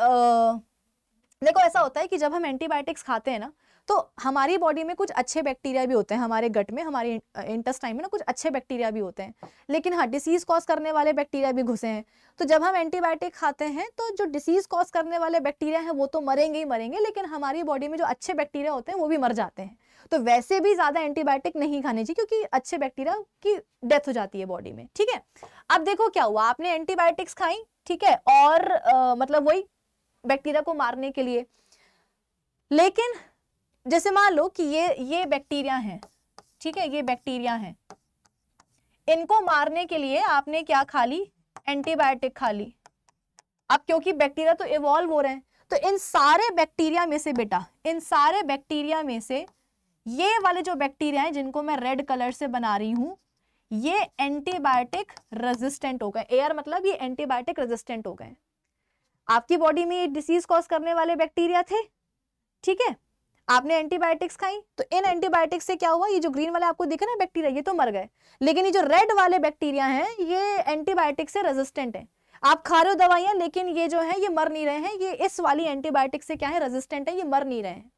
देखो ऐसा होता है कि जब हम एंटीबायोटिक्स खाते हैं ना, तो हमारी बॉडी में कुछ अच्छे बैक्टीरिया भी होते हैं, हमारे गट में, हमारे इंटेस्टाइन में ना कुछ अच्छे बैक्टीरिया भी होते हैं, लेकिन हाँ डिसीज कॉज करने वाले बैक्टीरिया भी घुसे हैं। तो जब हम एंटीबायोटिक खाते हैं तो जो डिसीज कॉज करने वाले बैक्टीरिया हैं वो तो मरेंगे ही मरेंगे, लेकिन हमारी बॉडी में जो अच्छे बैक्टीरिया होते हैं वो भी मर जाते हैं। तो वैसे भी ज्यादा एंटीबायोटिक नहीं खाने चाहिए, क्योंकि अच्छे बैक्टीरिया की डेथ हो जाती है बॉडी में, ठीक है। अब देखो क्या हुआ, आपने एंटीबायोटिक्स खाई, ठीक है, और मतलब वही बैक्टीरिया को मारने के लिए, लेकिन जैसे मान लो कि ये बैक्टीरिया हैं, ठीक है, ये बैक्टीरिया हैं, इनको मारने के लिए आपने क्या खा ली, एंटीबायोटिक खा ली। अब क्योंकि बैक्टीरिया तो इवॉल्व हो रहे हैं, तो इन सारे बैक्टीरिया में से बेटा, इन सारे बैक्टीरिया में से ये वाले जो बैक्टीरिया हैं जिनको मैं रेड कलर से बना रही हूं, ये एंटीबायोटिक रेजिस्टेंट हो गए। एयर मतलब ये एंटीबायोटिक रेजिस्टेंट हो गए। आपकी बॉडी में ये डिसीज कॉज करने वाले बैक्टीरिया थे, ठीक है, आपने एंटीबायोटिक्स खाई, तो इन एंटीबायोटिक्स से क्या हुआ, ये जो ग्रीन वाले आपको दिख रहे हैं बैक्टीरिया, ये तो मर गए, लेकिन ये जो रेड वाले बैक्टीरिया हैं ये एंटीबायोटिक से रेजिस्टेंट है। आप खा रहे हो दवाइयां, लेकिन ये जो है ये मर नहीं रहे हैं, ये इस वाली एंटीबायोटिक से क्या है, रेजिस्टेंट है, ये मर नहीं रहे हैं।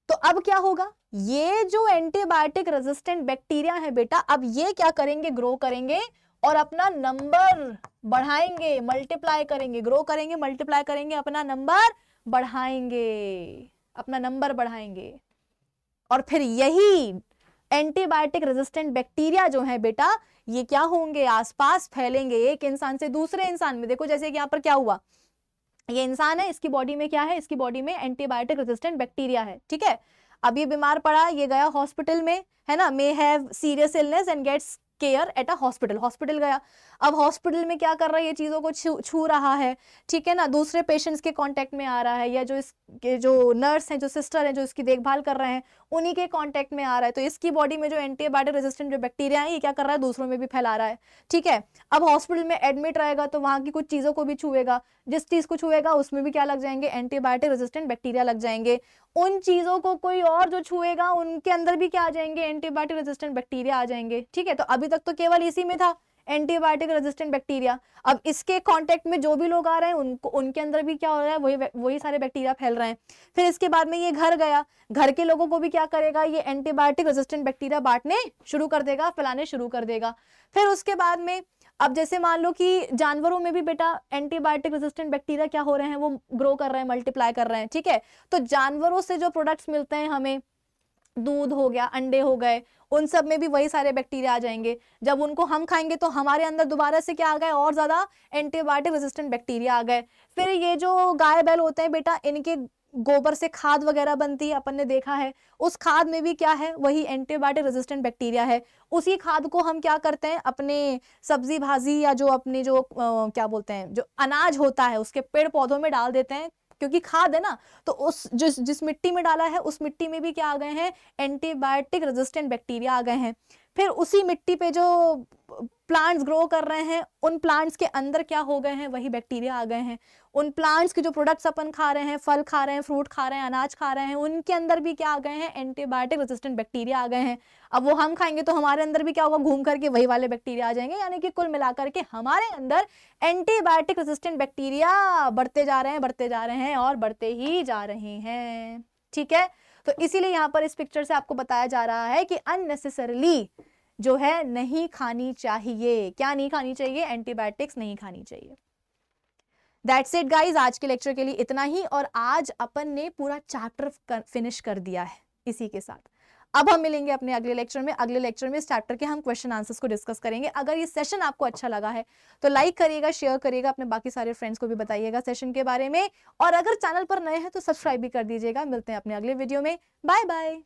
तो अब क्या होगा, ये जो एंटीबायोटिक रेजिस्टेंट बैक्टीरिया है बेटा, अब ये क्या करेंगे, ग्रो करेंगे और अपना नंबर बढ़ाएंगे, मल्टीप्लाई करेंगे, ग्रो करेंगे, मल्टीप्लाई करेंगे, अपना नंबर बढ़ाएंगे, अपना नंबर बढ़ाएंगे। और फिर यही एंटीबायोटिक रेजिस्टेंट बैक्टीरिया जो है बेटा, ये क्या होंगे, आसपास फैलेंगे, एक इंसान से दूसरे इंसान में। देखो जैसे कि यहाँ पर क्या हुआ, ये इंसान है, इसकी बॉडी में क्या है, इसकी बॉडी में एंटीबायोटिक रेजिस्टेंट बैक्टीरिया है, ठीक है। अब ये बीमार पड़ा, ये गया हॉस्पिटल में, है ना, may have serious illness and gets care at a hospital, hospital गया। अब हॉस्पिटल में क्या कर रहा है, ये चीजों को छू रहा है, ठीक है ना, दूसरे पेशेंट्स के कांटेक्ट में आ रहा है, या जो इसके जो नर्स हैं, जो सिस्टर हैं, जो इसकी देखभाल कर रहे हैं, उन्हीं के कांटेक्ट में आ रहा है, तो इसकी बॉडी में जो एंटीबायोटिक रेजिस्टेंट जो बैक्टीरिया है ये क्या कर रहा है, दूसरों में भी फैला रहा है। ठीक है, अब हॉस्पिटल में एडमिट रहेगा तो वहां की कुछ चीजों को भी छुएगा, जिस चीज को छुएगा उसमें भी क्या लग जाएंगे, एंटीबायोटिक रेजिस्टेंट बैक्टीरिया लग जाएंगे। उन चीजों को कोई और जो छुएगा उनके अंदर भी क्या आ जाएंगे, एंटीबायोटिक रेजिस्टेंट बैक्टीरिया आ जाएंगे। ठीक है, तो अभी तक तो केवल इसी में था एंटीबायोटिक रेजिस्टेंट बैक्टीरिया, अब इसके कांटेक्ट में जो भी लोग आ रहे हैं उनको उनके अंदर भी क्या हो रहा है, वही सारे बैक्टीरिया फैल रहे हैं। फिर इसके बाद में ये घर गया, घर के लोगों को भी क्या करेगा, ये एंटीबायोटिक रेजिस्टेंट बैक्टीरिया बांटने शुरू कर देगा, फैलाने शुरू कर देगा। फिर उसके बाद में अब जैसे मान लो कि जानवरों में भी बेटा एंटीबायोटिक रेजिस्टेंट बैक्टीरिया क्या हो रहे हैं, वो ग्रो कर रहे हैं, मल्टीप्लाई कर रहे हैं। ठीक है, तो जानवरों से जो प्रोडक्ट्स मिलते हैं हमें, दूध हो गया, अंडे हो गए, उन सब में भी वही सारे बैक्टीरिया आ जाएंगे। जब उनको हम खाएंगे तो हमारे अंदर दोबारा से क्या आ गए, और ज्यादा एंटीबायोटिक रेजिस्टेंट बैक्टीरिया आ गए। फिर ये जो गाय बैल होते हैं बेटा, इनके गोबर से खाद वगैरह बनती है, अपन ने देखा है, उस खाद में भी क्या है, वही एंटीबायोटिक रेजिस्टेंट बैक्टीरिया है। उसी खाद को हम क्या करते हैं, अपने सब्जी भाजी या जो अपने जो क्या बोलते हैं, जो अनाज होता है उसके पेड़ पौधों में डाल देते हैं, क्योंकि खाद है ना, तो उस जिस मिट्टी में डाला है उस मिट्टी में भी क्या आ गए हैं, एंटीबायोटिक रेजिस्टेंट बैक्टीरिया आ गए हैं। फिर उसी मिट्टी पे जो प्लांट्स ग्रो कर रहे हैं, उन प्लांट्स के अंदर क्या हो गए हैं, वही बैक्टीरिया आ गए हैं। उन प्लांट्स के जो प्रोडक्ट्स अपन खा रहे हैं, फल खा रहे हैं, फ्रूट खा रहे हैं, अनाज खा रहे हैं, उनके अंदर भी क्या आ गए हैं, एंटीबायोटिक रेजिस्टेंट बैक्टीरिया आ गए हैं। अब वो हम खाएंगे तो हमारे अंदर भी क्या होगा, घूम करके वही वाले बैक्टीरिया आ जाएंगे, यानी कि कुल मिलाकर के हमारे अंदर एंटीबायोटिक रेजिस्टेंट बैक्टीरिया बढ़ते जा रहे हैं, बढ़ते जा रहे हैं और बढ़ते ही जा रहे हैं। ठीक है, तो इसीलिए यहाँ पर इस पिक्चर से आपको बताया जा रहा है कि अननेसेसरली जो है नहीं खानी चाहिए। क्या नहीं खानी चाहिए, एंटीबायोटिक्स नहीं खानी चाहिए। दैट्स इट गाइज, आज के लेक्चर के लिए इतना ही, और आज अपन ने पूरा चैप्टर फिनिश कर दिया है इसी के साथ। अब हम मिलेंगे अपने अगले लेक्चर में। अगले लेक्चर में इस चैप्टर के हम क्वेश्चन आंसर्स को डिस्कस करेंगे। अगर ये सेशन आपको अच्छा लगा है तो लाइक करिएगा, शेयर करिएगा, अपने बाकी सारे फ्रेंड्स को भी बताइएगा सेशन के बारे में, और अगर चैनल पर नए हैं तो सब्सक्राइब भी कर दीजिएगा। मिलते हैं अपने अगले वीडियो में, बाय बाय।